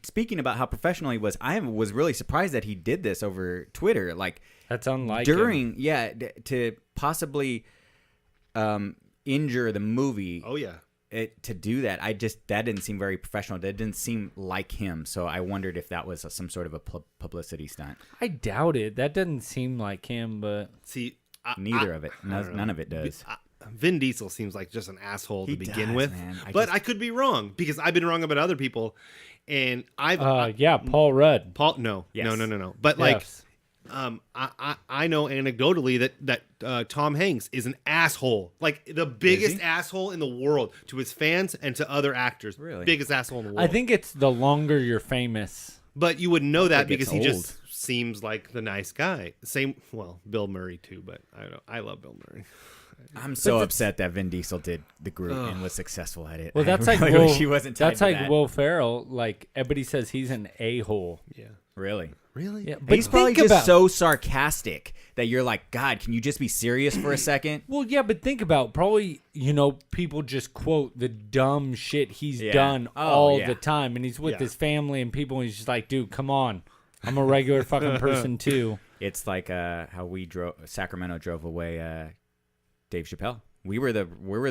speaking about how professional he was, I was really surprised that he did this over Twitter. Like, That's unlike him. during, to possibly injure the movie. Oh yeah. To do that, that didn't seem very professional. That didn't seem like him. So I wondered if that was some sort of a publicity stunt. I doubt it. That doesn't seem like him, but See, Neither of it. I don't know. None of it does. Vin Diesel seems like just an asshole to He begin does, with, man. I could be wrong because I've been wrong about other people, and Paul Rudd. Paul no Yes. no. But Yes. I know anecdotally that Tom Hanks is an asshole, like the biggest asshole in the world to his fans and to other actors. Really? Biggest asshole in the world. I think it's the longer you're famous. but you wouldn't know that think because it's he old. just seems like the nice guy. Bill Murray too, but I love Bill Murray. I'm so upset that Vin Diesel did the group and was successful at it. Well, that's I like really Will, wish he wasn't tied that's to like that. Will Ferrell. Like everybody says he's an a-hole. Yeah, Really? really. Yeah, but He's probably think just about, so sarcastic that you're like, God, can you just be serious for a second? Well, yeah, but think about probably people just quote the dumb shit he's Yeah. done Oh, all yeah. the time, and he's with Yeah. his family and people. And he's just like, dude, come on, I'm a regular fucking person too. It's like how Sacramento drove away Dave Chappelle. We were the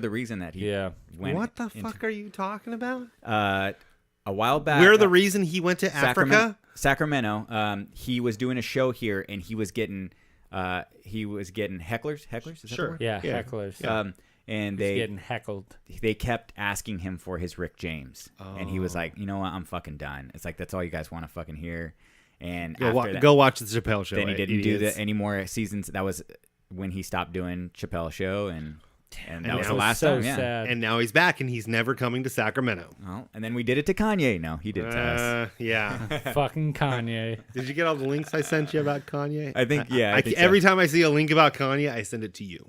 reason that he went. What the fuck are you talking about? A while back, We're the reason he went to Africa. Sacramento. He was doing a show here, and he was getting hecklers. Hecklers, is that the Sure. word? Yeah, Yeah. hecklers. And He's getting heckled. they kept asking him for his Rick James, and he was like, you know what, I'm fucking done. It's like that's all you guys want to fucking hear. And after that, Go watch the Chappelle show. then he didn't do idiots. that any more seasons. That was when he stopped doing Chappelle show, and that was now the last so time. Yeah. sad. And now he's back, and he's never coming to Sacramento. Well, and then we did it to Kanye. No, he did it to us. Yeah. Fucking Kanye. Did you get all the links I sent you about Kanye? I think, yeah. I think so. Every time I see a link about Kanye, I send it to you.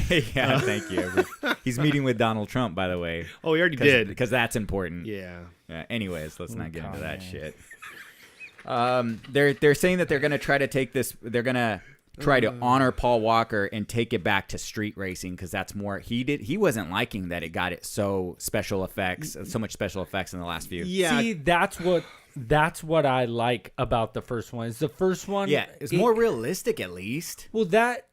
Yeah, thank you. He's meeting with Donald Trump, by the way. Oh, he already did. Because that's important. Yeah. Anyways, let's not get into that Kanye. shit. They're saying that they're gonna try to take this. They're gonna try to honor Paul Walker and take it back to street racing because that's more he wasn't liking that it got it so much special effects in the last few. Yeah. See, that's what I like about the first one. Is the first one? Yeah, it's more realistic at least. Well, that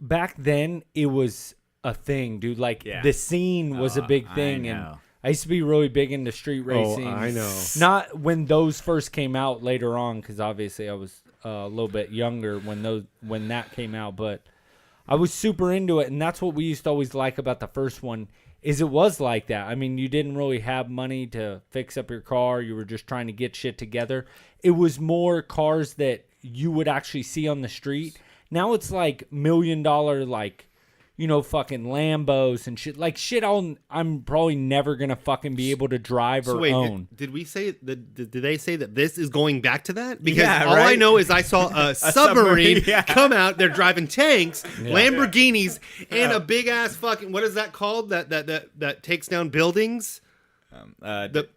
back then it was a thing, dude. Like Yeah. the scene was a big thing, I and know. I used to be really big into street racing. I know. Not when those first came out later on, because obviously I was a little bit younger when that came out, but I was super into it, and that's what we used to always like about the first one. Is it was like that. I mean, you didn't really have money to fix up your car. You were just trying to get shit together. It was more cars that you would actually see on the street. Now it's like $1 million, like, fucking Lambos and shit. Like shit I'm probably never going to fucking be able to drive or own. Did we say did they say that this is going back to that? Because Yeah, all I right? know is I saw a submarine yeah. come out. They're driving tanks, Lamborghinis, and a big ass fucking what is that called? That takes down buildings. The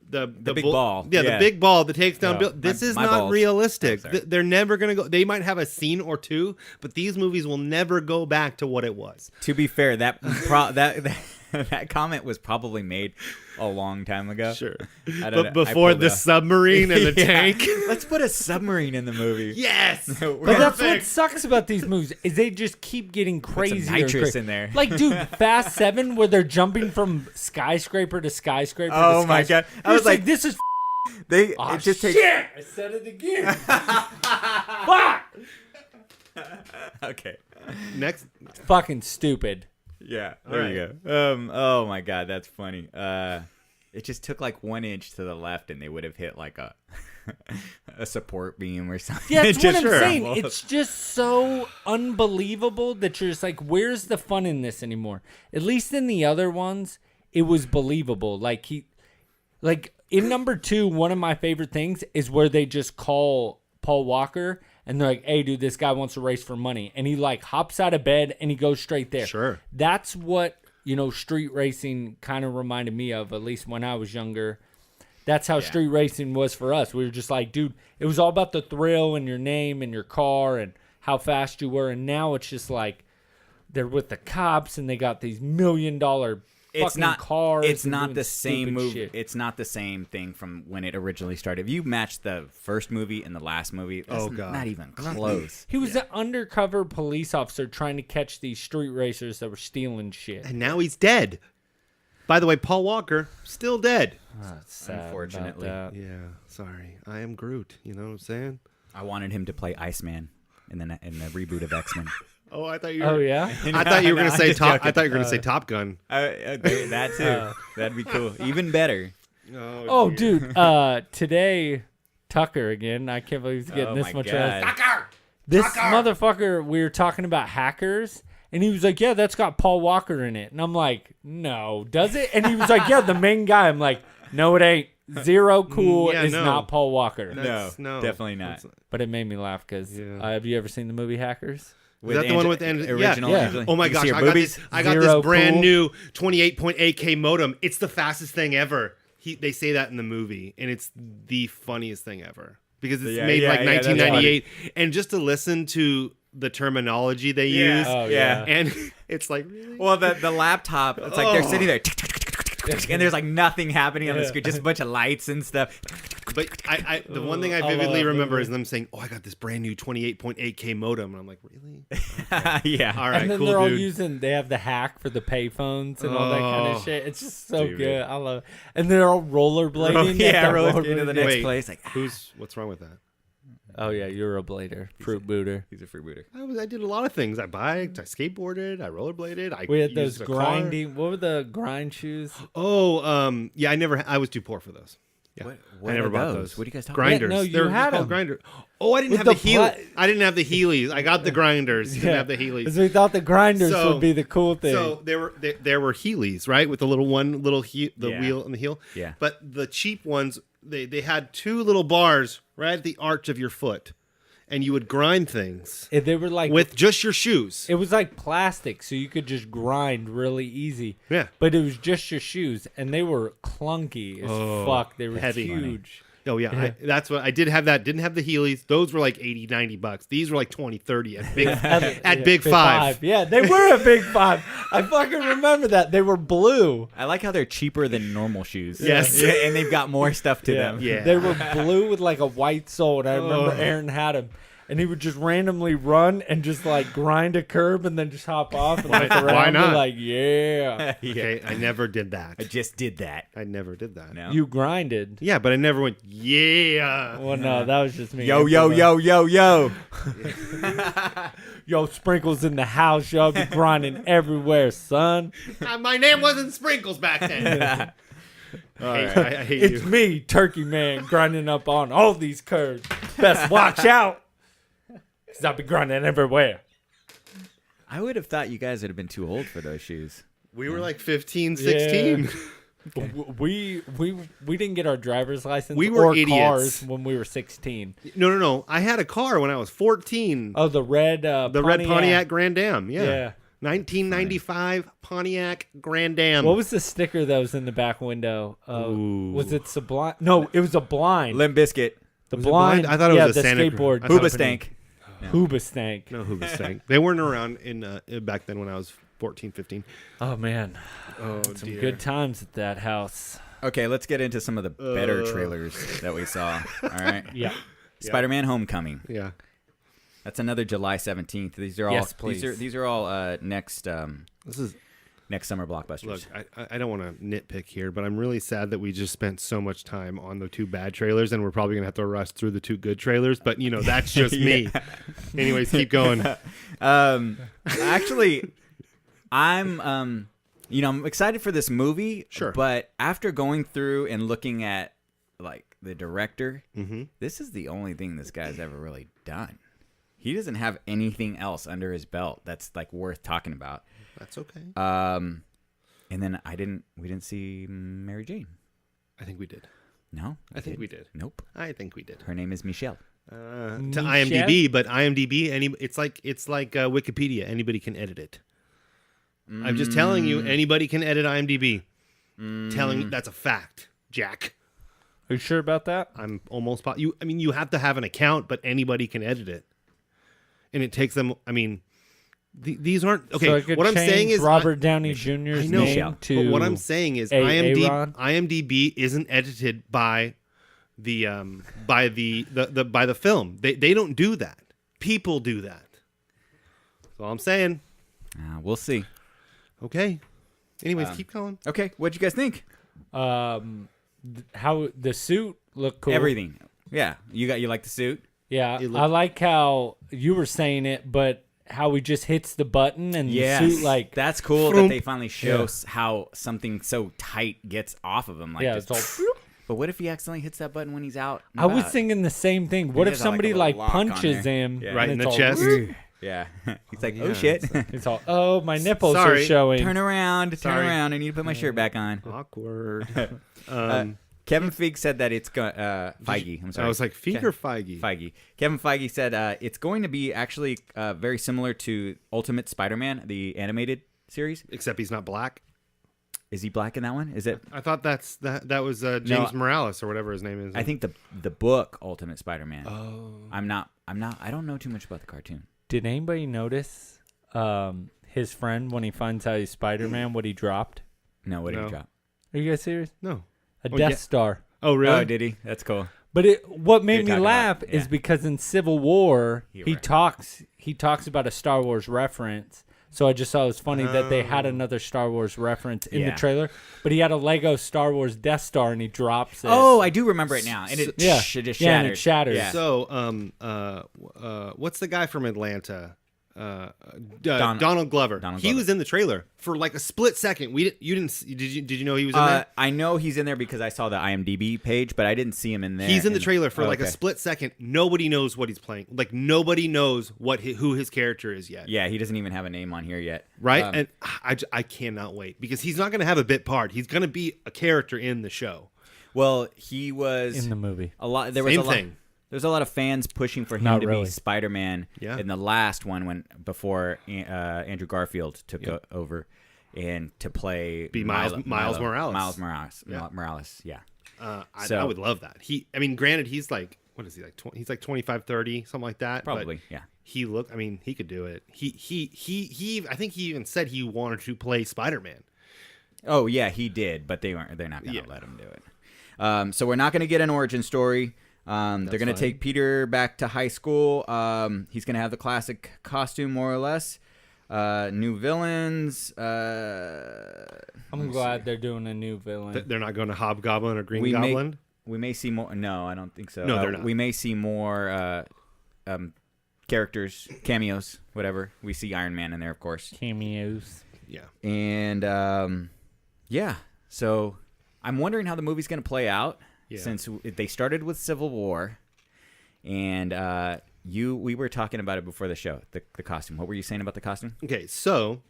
big ball. Yeah, Yeah. the big ball that takes down. Yeah. This is My not balls. realistic. Oh, sorry. They're never gonna go. They might have a scene or two, but these movies will never go back to what it was. To be fair, that comment was probably made a long time ago. Sure, I don't but know. I before pulled the submarine and the Yeah. tank. Let's put a submarine in the movie. Yes. But that's what Perfect. sucks about these movies is they just keep getting crazier. and nitrous crazy. in there. Like, dude, Fast 7 where they're jumping from skyscraper to skyscraper. Oh to my skyscraper. God. I was like, this is Oh, it just shit! takes. I said it again. Fuck! Okay. Next, Fucking stupid. Yeah. There you go. Oh my god, that's funny. It just took like 1 inch to the left, and they would have hit like a a support beam or something. Yeah, that's what Just I'm saying. crumbled. It's just so unbelievable that you're just like, where's the fun in this anymore? At least in the other ones, it was believable. Like in number 2, one of my favorite things is where they just call Paul Walker and they're like, hey, dude, this guy wants to race for money. And he like hops out of bed and he goes straight there. Sure. That's what, street racing kind of reminded me of, at least when I was younger. That's how street racing was for us. We were just like, dude, it was all about the thrill and your name and your car and how fast you were. And now it's just like they're with the cops and they got these $1 million fucking cars. It's and not doing the same stupid movie. shit. It's not the same thing from when it originally started. If you match the first movie and the last movie, that's Oh, God. not even close. He was an undercover police officer trying to catch these street racers that were stealing shit. and now he's dead. By the way, Paul Walker still dead. Unfortunately. Yeah, sorry. I am Groot. You know what I'm saying? I wanted him to play Iceman in the reboot of X-Men. Oh, I thought you. Oh, yeah? I thought you were gonna No, say I'm just Top. joking. I thought you were gonna say Top Gun. That too. That'd be cool. Even better. Oh, dude. Today, Tucker again. I can't believe he's getting Oh this my much God. rest. This motherfucker, we were talking about hackers, and he was like, yeah, that's got Paul Walker in it. And I'm like, no, does it? And he was like, yeah, the main guy. I'm like, no, it ain't. Zero cool Yeah, is no. not Paul Walker. No, definitely not. But it made me laugh because have you ever seen the movie Hackers? Is that the one with the original? Yeah. Angelina? Oh my You gosh! see her I got boobies? this. I got Zero this brand cool. new 28.8K modem. It's the fastest thing ever. They say that in the movie, and it's the funniest thing ever because it's made like that's 1998. And just to listen to the terminology they use, Oh, yeah. and it's like, really? Well, the laptop, it's like they're sitting there, and there's like nothing happening on the screen, just a bunch of lights and stuff. But the one thing I I love vividly that remember movie. is them saying, "Oh, I got this brand new 28.8K modem," and I'm like, "Really? Yeah. All right, And then cool, they're all dude." they have the hack for the payphones and all that kind Oh, of shit. It's just so dude. good. I love it. And they're all rollerblading. Yeah, at the roller skate to the next Wait. place. Like, What's wrong with that? Oh, yeah, you're a blader. Fruit booter. he's a freebooter. I did a lot of things. I biked, I skateboarded, I rollerbladed. We had used those a car. grinding. What were the grind shoes? Oh, yeah, I was too poor for those. Yeah, What I never are bought those? those. What are you guys talking grinders? no, you They were had called 'em. grinders. Oh, I didn't With have the the heel. pla- I didn't have the Heelys. I got the grinders. Didn't have the Heelys. Because we thought the grinders So- would be the cool thing. So there were Heelys, right, with the little Yeah. wheel and the heel. Yeah. But the cheap ones, they had two little bars right at the arch of your foot, and you would grind things They were like with just your shoes. it was like plastic, so you could just grind really easy. Yeah. But it was just your shoes, and they were clunky as fuck. They were heavy. huge. Oh yeah, that's what I did have. That didn't have the Heelys. Those were like $80-$90. These were like 20-30 at big at Big Five. Yeah, they were a Big Five. I fucking remember that. They were blue. I like how they're cheaper than normal shoes. Yes. Yeah, and they've got more stuff to them. Yeah. They were blue with like a white sole. And I remember Aaron had them. And he would just randomly run and just like grind a curb and then just hop off and look around. Why not? Be like, yeah. Okay, I never did that. I just did that. I never did that. No. You grinded. Yeah, but I never went. Yeah. Well, no, that was just me. Yo, yo, yo, yo, yo. Yo, Sprinkles in the house. Y'all be grinding everywhere, son. My name wasn't Sprinkles back then. I hate It's you. me, Turkey Man, grinding up on all these curves. Best watch out. Because I'll be grinding everywhere. I would have thought you guys would have been too old for those shoes. We were like 15, 16. We didn't get our driver's license We were or idiots. cars when we were 16. No. I had a car when I was 14. Oh, the red Red Pontiac Grand Am. Yeah. Yeah. 1995 Pontiac Grand Am. What was the sticker that was in the back window? Ooh. Was it Sublime? No, it was a blind. Limp Bizkit. The Was it blind. blind? I thought it yeah, was a the Santa skateboard. I thought- Hooba Stank. Hooba stank. No, Hoobastank. They weren't around in back then when I was 14, 15. Oh man, Oh, some good times at that house. Okay, let's get into some of the better trailers that we saw. All right. Yeah. Spider-Man: Homecoming. Yeah. That's another July 17th. These are all Yes, please. These are all next This is next summer blockbusters. Look, I don't want to nitpick here, but I'm really sad that we just spent so much time on the 2 bad trailers, and we're probably gonna have to rush through the 2 good trailers. But that's just me. Anyways, keep going. Actually, I'm I'm excited for this movie. Sure. But after going through and looking at like the director, Mm-hmm. this is the only thing this guy's ever really done. He doesn't have anything else under his belt that's like worth talking about. That's okay. And then we didn't see Mary Jane. I think we did. No, I think we did. Nope. I think we did. Her name is Michelle. To Michelle? IMDb, but IMDb, it's like Wikipedia. Anybody can edit it. I'm just telling you, anybody can edit IMDb. Telling you that's a fact, Jack. Are you sure about that? I'm almost you have to have an account, but anybody can edit it, and it takes them. These aren't okay. So I could what I'm saying change is Robert Downey Jr.'s I know, name to. but what I'm saying is Aaron? IMDb isn't edited by the by the film. They don't do that. People do that. That's all I'm saying. We'll see. Okay. Anyways, keep going. Okay, what'd you guys think? How the suit looked cool. Everything. Yeah, you like the suit? Yeah, It looked- I like how you were saying it, but how he just hits the button and Yes. the suit like That's cool Vroom. that they finally show how something so tight gets off of him. Like yeah, just, it's all. but what if he accidentally hits that button when he's out? and I was about? thinking the same thing. What He if has, like, a somebody little like lock on punches there. him Yeah. Right and in it's the all, chest. Yeah. He's like, yeah. oh shit. It's all. Oh, my nipples Sorry. are showing. Turn around. Sorry. I need to put my shirt back on. Awkward. Kevin Feige said that it's Feige. I'm sorry. I was like, Feige or Feige? Feige. Kevin Feige said it's going to be actually very similar to Ultimate Spider-Man, the animated series. Except he's not black. Is he black in that one? Is it? I thought that was James Morales or whatever his name is. I think the book Ultimate Spider-Man. Oh. I'm not. I don't know too much about the cartoon. Did anybody notice his friend when he finds out he's Spider-Man? What he dropped? No, what did No. he drop? Are you guys serious? No. A Oh, Death yeah. Star. Oh, really? Oh, did he? That's cool. But what made You're me talking laugh about- is yeah. because in Civil War You're he right. talks about a Star Wars reference. So I just thought it was funny that they had another Star Wars reference in the Yeah. trailer. But he had a Lego Star Wars Death Star and he drops it. Oh, I do remember it now. And it, Yeah. it just Yeah, and shattered. it shatters. Yeah. So, what's the guy from Atlanta? Donald Donald Glover. Donald He Glover. was in the trailer for like a split second. Did you know he was in there? I know he's in there because I saw the IMDb page, but I didn't see him in there. He's in the And- trailer for Oh, like a okay. split second. Nobody knows what he's playing. Like nobody knows who his character is yet. Yeah, he doesn't even have a name on here yet. Right? Um, And I cannot wait because he's not going to have a bit part. He's going to be a character in the show. well, he was in the movie. a lot. There was Same a lot. thing. There's a lot of fans pushing for him Not to really. be Spider-Man Yeah. in the last one before Andrew Garfield took over and to play Be Miles Morales. Miles Morales. Yeah. Morales. Yeah. I would love that. Granted, he's like, what is he like? He's like 25, 30, something like that. but Probably. Yeah. he could do it. I think he even said he wanted to play Spider-Man. Oh yeah, he did, but they're not going to Yeah. let him do it. So we're not going to get an origin story. They're going to fine. take Peter back to high school. He's going to have the classic costume, more or less. New villains. I'm glad they're doing a new villain. They're not going to Hobgoblin or Green We may- Goblin. We may see more. No, I don't think so. No, they're not. We may see more characters, cameos, whatever. We see Iron Man in there, of course. Cameos. Yeah. And yeah, so I'm wondering how the movie's going to play out Yeah. since they started with Civil War, and we were talking about it before the show. The costume. What were you saying about the costume? Okay, so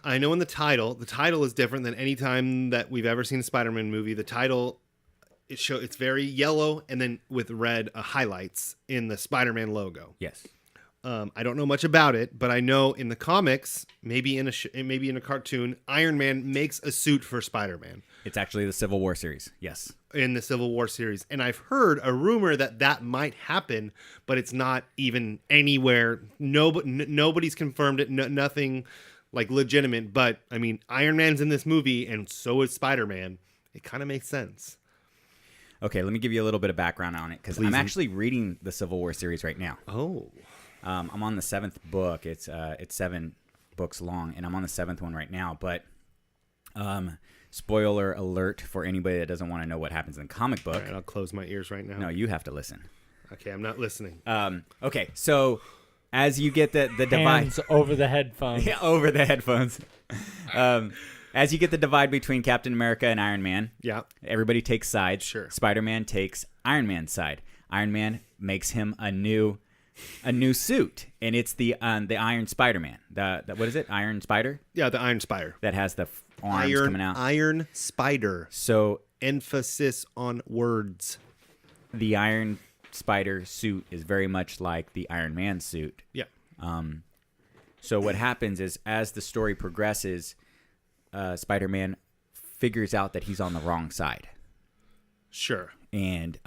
I know in the title is different than any time that we've ever seen a Spider-Man movie. The title it's very yellow and then with red highlights in the Spider-Man logo. Yes. I don't know much about it, but I know in the comics, maybe in a cartoon, Iron Man makes a suit for Spider-Man It's actually the Civil War series. Yes. in the Civil War series, and I've heard a rumor that might happen, but it's not even anywhere. Nobody's confirmed it. Nothing like legitimate. But I mean, Iron Man's in this movie, and so is Spider-Man. It kind of makes sense. Okay, let me give you a little bit of background on it because I'm Please. actually reading the Civil War series right now. Oh, I'm on the 7th book. It's 7 books long, and I'm on the 7th one right now. But spoiler alert for anybody that doesn't want to know what happens in the comic book. All right, I'll close my ears right now. No, you have to listen. Okay, I'm not listening. Okay, so as you get the divide Hands over the headphones. yeah, over the headphones, as you get the divide between Captain America and Iron Man, Yeah. everybody takes sides. Sure. Spider-Man takes Iron Man's side. Iron Man makes him a new suit, and it's the Iron Spider-Man. The what is it? Iron Spider Yeah, the Iron Spider. that has the arms coming out. Iron Spider. So Emphasis on words. the Iron Spider suit is very much like the Iron Man suit. Yeah. So what happens is, as the story progresses, Spider-Man figures out that he's on the wrong side. Sure. And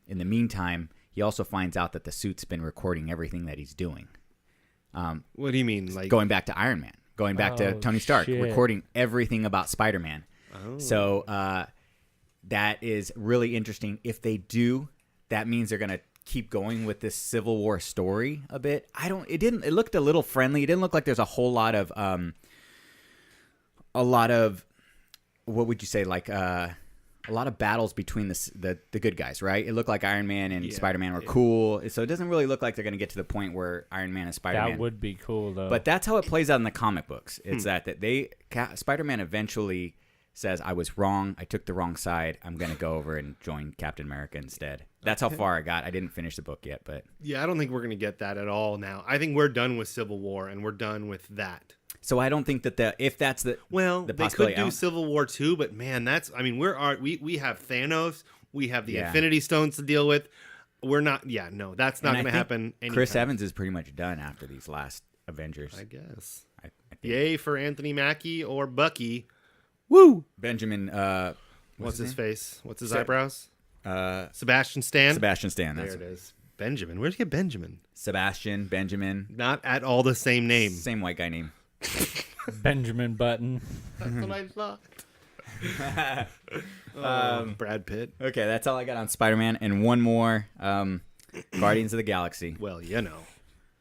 in the meantime, he also finds out that the suit's been recording everything that he's doing. What do you mean? Like Going back to Iron Man, going back to Oh, Tony Stark, shit. recording everything about Spider-Man. Oh. So that is really interesting. If they do, that means they're going to keep going with this Civil War story a bit. It looked a little friendly. It didn't look like there's a whole lot of what would you say, like a lot of battles between the good guys, right? It looked like Iron Man and Spider-Man were cool. So it doesn't really look like they're going to get to the point where Iron Man and Spider-Man. That would be cool, though. But that's how it plays out in the comic books. It's that Spider-Man eventually says, I was wrong. I took the wrong side. I'm going to go over and join Captain America instead. That's how far I got. I didn't finish the book yet, but Yeah, I don't think we're going to get that at all now. I think we're done with Civil War, and we're done with that. so I don't think that if that's the Well, the they possibility, could do Civil War 2, but man, we have Thanos, we have the Yeah. Infinity Stones to deal with. We're not, that's not and I going to think happen anytime. Chris Evans is pretty much done after these last Avengers. I guess. I think. Yay for Anthony Mackie or Bucky. Woo! Benjamin, What's his name? face? What's his Sa- eyebrows? Uh, Sebastian Stan. Sebastian Stan. There That's it is. Benjamin. Where'd you get Benjamin? Sebastian, Benjamin, Not at all the same name. same white guy name. Benjamin Button. That's what I thought. Brad Pitt. Okay, that's all I got on Spider-Man, and one more, Guardians of the Galaxy. Well,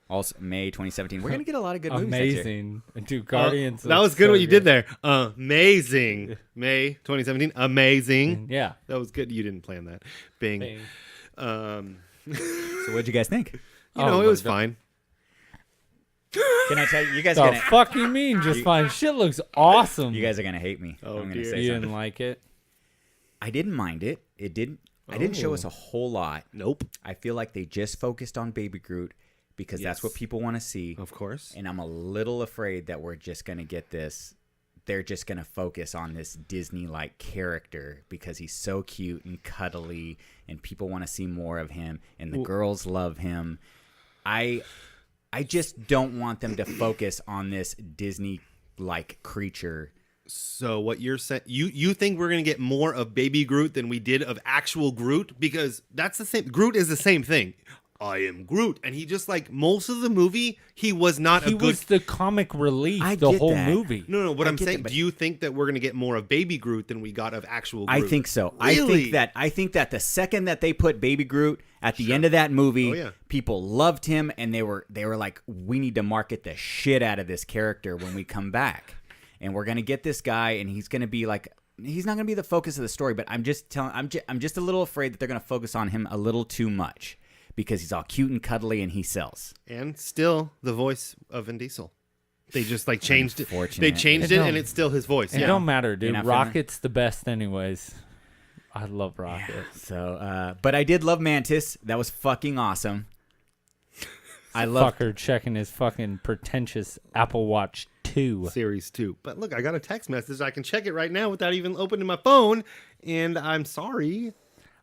Also, May 2017. We're gonna get a lot of good movies next year. Amazing. Dude, Guardians. That was good what you did there. Amazing. May 2017. Amazing. Yeah. That was good. You didn't plan that. Bing. Bing. So what'd you guys think? It was fine. Can I tell you? You guys The are gonna fuck you mean? Just fine. Shit looks awesome. you guys are gonna hate me. Oh, I'm gonna dear. say You something. didn't like it? I didn't mind it. It didn't. I didn't show us a whole lot. Nope. I feel like they just focused on Baby Groot because that's what Yes. people want to see. Of course. And I'm a little afraid that we're just gonna get this. They're just gonna focus on this Disney-like character because he's so cute and cuddly, and people want to see more of him, and the girls love him. I just don't want them to focus on this Disney-like creature. So what you're saying, you think we're gonna get more of Baby Groot than we did of actual Groot? Because that's the same. Groot is the same thing. I am Groot, and he just like most of the movie, he was not He a good. was the comic relief I the get whole that. movie. No, what I I'm get saying. that, but- Do you think that we're gonna get more of Baby Groot than we got of actual Groot? I think so. Really? I think that the second that they put Baby Groot at the end of that movie, Oh, yeah. people loved him, and they were like, we need to market the shit out of this character when we come back, and we're gonna get this guy, and he's gonna be like, he's not gonna be the focus of the story, but I'm just a little afraid that they're gonna focus on him a little too much because he's all cute and cuddly and he sells. And still the voice of Vin Diesel. They just like changed it. Unfortunate. They changed It it, don't- and it's still his voice. It Yeah. don't matter, dude. You're not feeling it? Rocket's the best anyways. I love Rocket. So, but I did love Mantis. That was fucking awesome. I love. Fucker checking his fucking pretentious Apple Watch 2. Series 2. But look, I got a text message. I can check it right now without even opening my phone. And I'm sorry.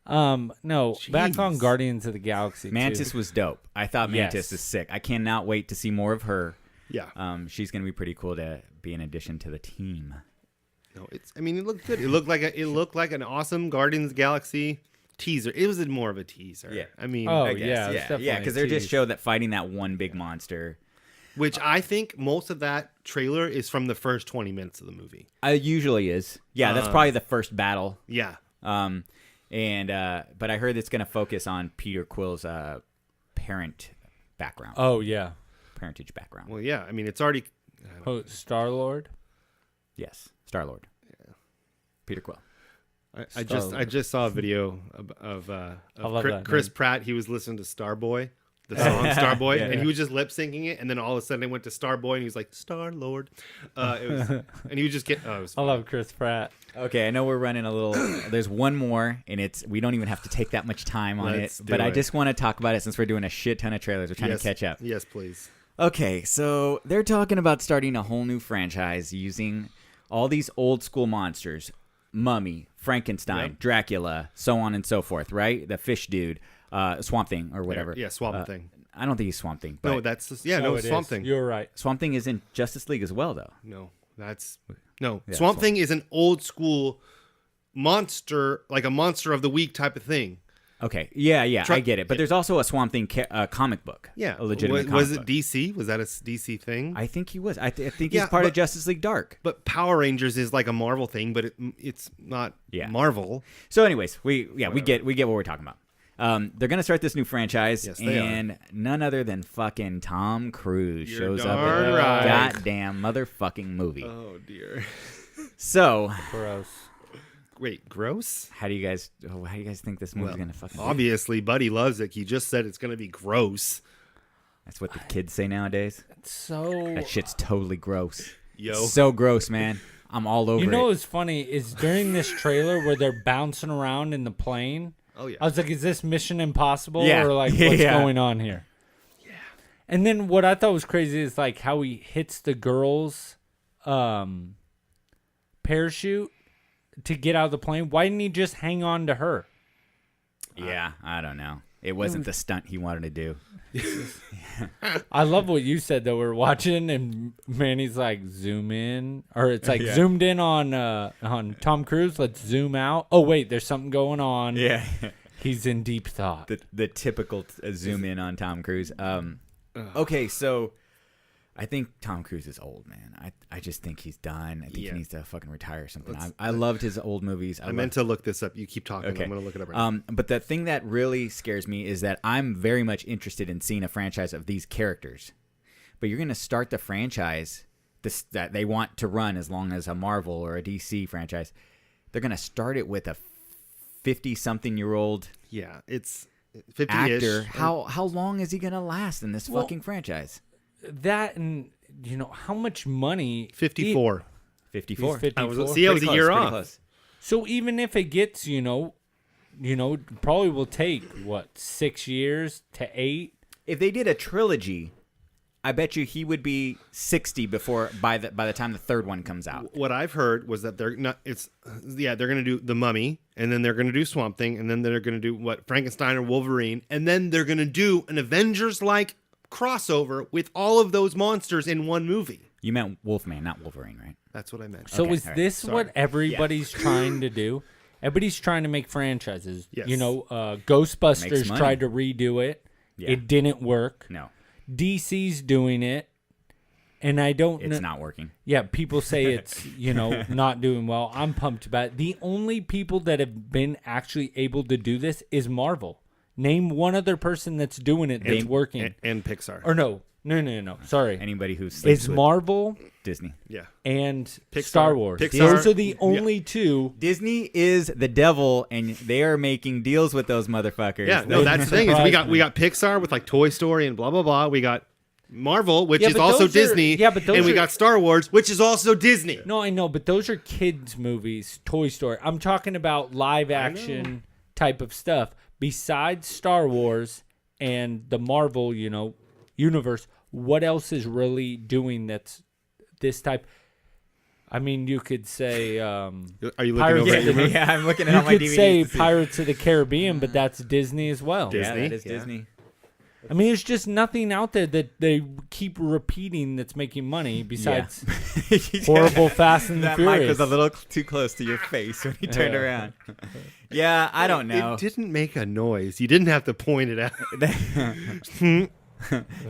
No, back on Jeez. Guardians of the Galaxy. Mantis too. was dope. I thought Mantis Yes. is sick. I cannot wait to see more of her. Yeah. She's gonna be pretty cool to be an addition to the team. No, it looked good. It looked like an awesome Guardians of the Galaxy teaser. It was more of a teaser. Yeah. I mean, Oh, I guess, yeah, it's yeah, definitely because a they're just tease. showed that fighting that one big monster. which I think most of that trailer is from the first 20 minutes of the movie. Usually is. Yeah, that's probably the first battle. Yeah. But I heard it's gonna focus on Peter Quill's parentage background. Oh, yeah. Parentage background. Well, yeah. I mean, it's already Star-Lord? Yes, Star-Lord. Yeah. Peter Quill. I just saw a video of Chris Pratt. He was listening to Starboy, the song Starboy, and he was just lip syncing it. And then all of a sudden, it went to Starboy, and he was like Star-Lord. And he was just getting. Oh, it was I love Chris Pratt. Okay, I know we're running a little. There's one more, and we don't even have to take that much time on Let's it. do But I it. just want to talk about it since we're doing a shit ton of trailers. We're trying to catch up. Yes, please. Okay, so they're talking about starting a whole new franchise using all these old school monsters. Mummy, Frankenstein, Dracula, so on and so forth, right? The fish dude, Swamp Thing, or whatever. Yeah, Swamp Thing. I don't think he's Swamp Thing. But No, that's Swamp Thing. You're right. Swamp Thing is in Justice League as well, though. No, Swamp Thing is an old school monster, like a monster of the week type of thing. Okay, yeah, I get it. But there's also a Swamp Thing comic book. Yeah, a legitimate comic was it book. DC? Was that a DC thing? I think he was. I think he's part of Justice League Dark. But Power Rangers is like a Marvel thing, but it's not Marvel. So, anyways, we get what we're talking about. They're gonna start this new franchise, and none other than fucking Tom Cruise shows up in the goddamn motherfucking movie. Oh dear. So Gross. Wait, gross? how do you guys think this movie's gonna fucking? Obviously, Buddy loves it. He just said it's gonna be gross. That's what the kids say nowadays. So That shit's totally gross. Yo. It's so gross, man. I'm all over you know it. what's funny is during this trailer where they're bouncing around in the plane. Oh yeah. I was like, is this Mission Impossible Yeah. or like what's going on here? Yeah. And then what I thought was crazy is like how he hits the girl's parachute to get out of the plane. Why didn't he just hang on to her? Yeah, I don't know. It wasn't the stunt he wanted to do. I love what you said though. We're watching and Manny's like zoom in, or it's like zoomed in on Tom Cruise. Let's zoom out. Oh wait, there's something going on. Yeah. He's in deep thought. The typical zoom in on Tom Cruise. Okay, so I think Tom Cruise is old, man. I just think he's done. I think he needs to fucking retire or something. I loved his old movies. I meant to look this up. You keep talking. Okay. I'm gonna look it up right now. But the thing that really scares me is that I'm very much interested in seeing a franchise of these characters. But you're gonna start the franchise that they want to run as long as a Marvel or a DC franchise. They're gonna start it with a 50-something-year-old Yeah, it's 50-ish. actor. How long is he gonna last in this fucking franchise? That and how much money? 54. 54. He's 54. I was a Pretty year pretty off. close. So even if it gets, probably will take 6 years to 8. If they did a trilogy, I bet you he would be 60 by the time the third one comes out. What I've heard was that they're not. They're gonna do the Mummy, and then they're gonna do Swamp Thing, and then they're gonna do Frankenstein or Wolverine, and then they're gonna do an Avengers-like crossover with all of those monsters in one movie. You meant Wolfman, not Wolverine, right? That's what I meant. So Okay, is all right, this sorry. what everybody's trying to do? Everybody's trying to make franchises. Yes. Ghostbusters Makes money. tried to redo it. Yeah. It didn't work. No, DC's doing it. And I don't know. it's not working. Yeah, people say it's, not doing well. I'm pumped about it. The only people that have been actually able to do this is Marvel. Name one other person that's doing it that's working. And Pixar. Or no. Sorry. Anybody who sleeps It's with Marvel Disney. Yeah. and Pixar. Star Wars. Pixar. Those are the only two. Disney is the devil, and they are making deals with those motherfuckers. Yeah. No, that's the thing is we got Pixar with like Toy Story and blah blah blah. We got Marvel, which is but also those are- Disney. yeah, but those and we are- got Star Wars, which is also Disney. No, I know, but those are kids' movies, Toy Story. I'm talking about live action type of stuff. Besides Star Wars and the Marvel, universe, what else is really doing that's this type? I mean, you could say Are you looking Pirates over of at your yeah, I'm looking at you all my could DVDs. say to see. Pirates of the Caribbean, but that's Disney as well. Disney. Yeah, that is Yeah. Disney. I mean, there's just nothing out there that they keep repeating that's making money besides horrible Fast and the That Furious. mic was a little too close to your face when you turned around. Yeah, I don't know. It didn't make a noise. You didn't have to point it out.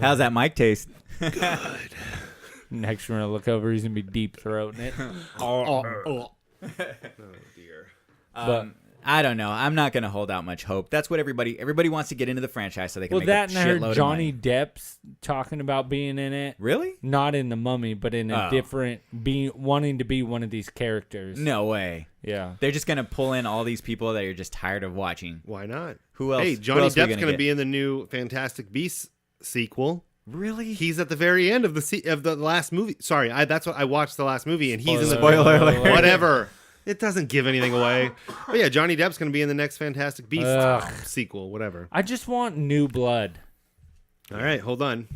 How's that mic taste? Next, we're gonna look over. He's gonna be deep throating it. Oh dear. But I don't know. I'm not gonna hold out much hope. That's what everybody wants to get into the franchise so they can make that a and I shitload heard of Johnny money. Depp's talking about being in it. Really? Not in The Mummy, but in a different, wanting to be one of these characters. No way. Yeah. They're just gonna pull in all these people that you're just tired of watching. Why not? Who else? Hey, Who Johnny else are we Depp's gonna going to get? be in the new Fantastic Beasts sequel. Really? He's at the very end of the last movie. Sorry, that's what I watched the last movie, and he's in the Spoiler alert. Whatever. It doesn't give anything away. But yeah, Johnny Depp's going to be in the next Fantastic Beasts sequel, whatever. I just want new blood. All right, hold on.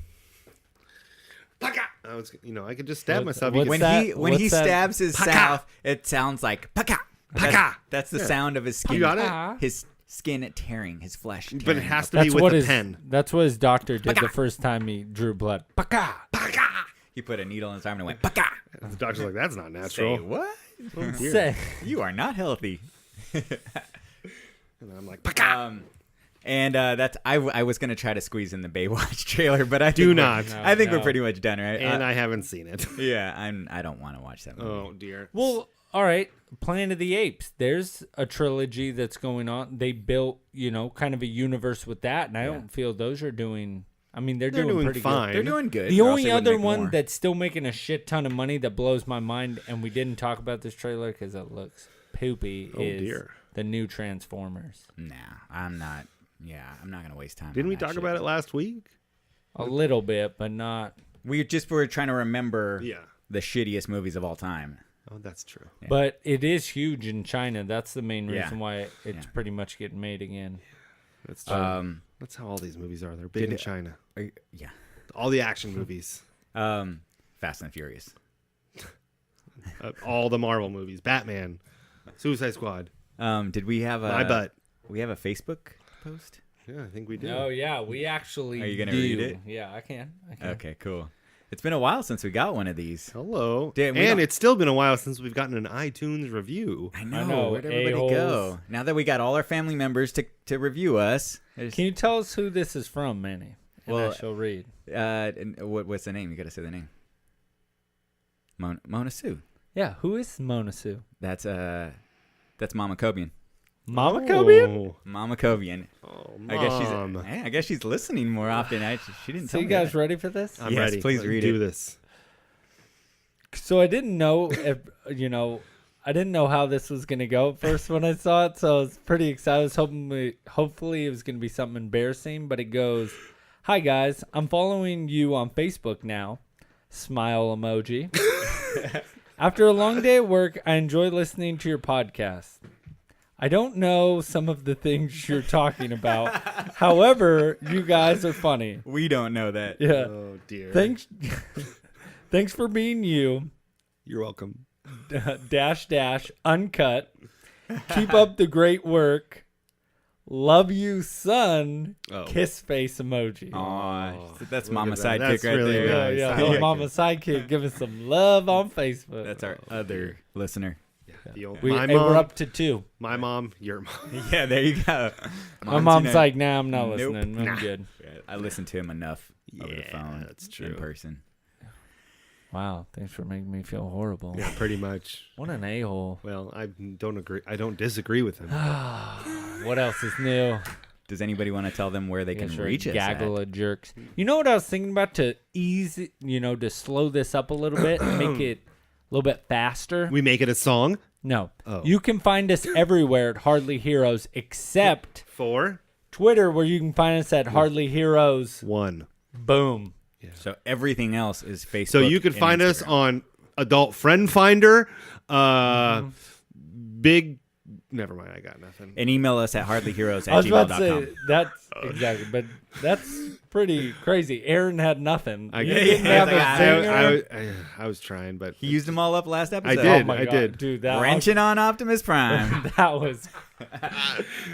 I could just stab myself. You what's can- When he What's that? stabs his Paka. south, it sounds like paka. Paka. That's the sound of his skin. You got it? His skin tearing, his flesh. But it tearing has up. to be That's with what a his pen. That's what his doctor did the first time he drew blood. Paka. He put a needle in his arm and went paka. The doctor's like, that's not Say natural. what? Say. You are not healthy. And I'm like, Paka. That's I was gonna try to squeeze in the Baywatch trailer, but I Do think not. I think No. we're pretty much done, right? And I haven't seen it. yeah, I don't want to watch that movie. Oh dear. Well, all right. Planet of the Apes. There's a trilogy that's going on. They built, kind of a universe with that, and I don't feel those are doing. I mean, they're doing pretty fine. They're doing good. good. The or else only they wouldn't other make one more. that's still making a shit ton of money that blows my mind, and we didn't talk about this trailer because it looks poopy, is dear. the new Transformers. Nah, I'm not. Yeah, I'm not gonna waste time. Didn't on we that talk shit. about it last week? A little bit, but not. We just were trying to remember Yeah. the shittiest movies of all time. Oh, that's true. Yeah. But it is huge in China. That's the main Yeah. reason why it's Yeah. pretty much getting made again. That's true. That's how all these movies are. They're big did in it- China. Yeah. All the action movies. Fast and Furious. All the Marvel movies. Batman. Suicide Squad. Did we have a My butt. We have a Facebook post? Yeah, I think we do. Oh yeah, we actually. Are you gonna do. read it? Yeah, I can. Okay, cool. It's been a while since we got one of these. Hello. Damn, we And don't- it's still been a while since we've gotten an iTunes review. I know. know, Where'd everybody a-holes. go? Now that we got all our family members to review us. Can you tell us who this is from, Manny? And Well, I shall read. and what's the name? You gotta say the name. Mona Sue. Yeah, who is Mona Sue? That's Mama Cobian. Mama Cobian? Oh, Mama Cobian. Mom. I guess she's listening more often. She didn't So tell you me guys that. ready for this? I'm Yes, ready. please Let's read do it. this. So I didn't know if I didn't know how this was gonna go at first when I saw it, so I was pretty excited. I was hopefully it was gonna be something embarrassing, but it goes, "Hi guys, I'm following you on Facebook now." Smile emoji. After a long day at work, I enjoy listening to your podcast. I don't know some of the things you're talking about. However, you guys are funny. We don't know that. Yeah. Oh, dear. Thanks. Thanks for being you. You're welcome. -- uncut. Keep up the great work. Love you, son. Oh. Kiss face emoji. Aw, that's Look Mama's at that. sidekick That's right really there. Yeah, nice. yeah. I Little like mama it. sidekick giving some love on Facebook. That's our other listener. The old- Hey, my we're mom, up to 2. my mom, your mom. Yeah, there you go. My mom's Montina. like, nah, I'm not Nope. listening. I'm good. I listen to him enough over the Yeah, phone. that's In true. person. Wow, thanks for making me feel horrible. Yeah, pretty much. What an a-hole. Well, I don't agree. I don't disagree with him. What else is new? Does anybody want to tell them where they can Yes, you're a reach us? gaggle At? of jerks. You know what I was thinking about to ease it, to slow this up a little bit and make it a little bit faster? We make it a song. No. Oh. You can find us everywhere at Hardly Heroes except 4, Twitter, where you can find us at Hardly Heroes. 1. Boom. So everything else is Facebook. So you can and find us Instagram. on Adult Friend Finder, Big. Never mind, I got nothing. and email us at hardlyheroes I was about to @gmail.com. say, that's exactly, but that's pretty crazy. Aaron had nothing. I You did. didn't have a I, singer? I was trying, but He used them all up last episode. I did. Oh my I God, did. dude. That Wrenching on Optimus Prime. that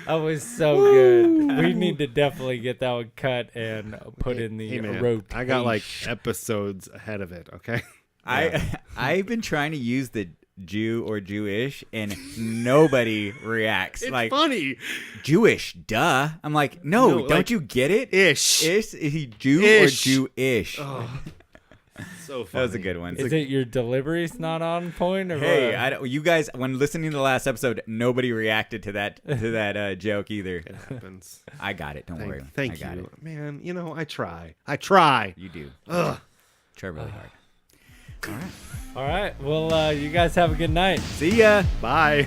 was so good. We need to definitely get that one cut and put in the Hey man, rotation. I got like episodes ahead of it. Okay. I've been trying to use the Jew or Jewish, and nobody reacts. It's like funny. Jewish, duh. I'm like, no, No, don't like, you get it? Ish. Is he Jew Ish. or Jewish? So So That was a funny. good one. Is it your delivery's not on point? Or Hey, what? you guys, when listening to the last episode, nobody reacted to that joke either. It happens. I got it. Don't worry. Thank I got you, it. man. You know, I try. You do. Ugh. Try really hard. All right. All right. Well, you guys have a good night. See ya. Bye.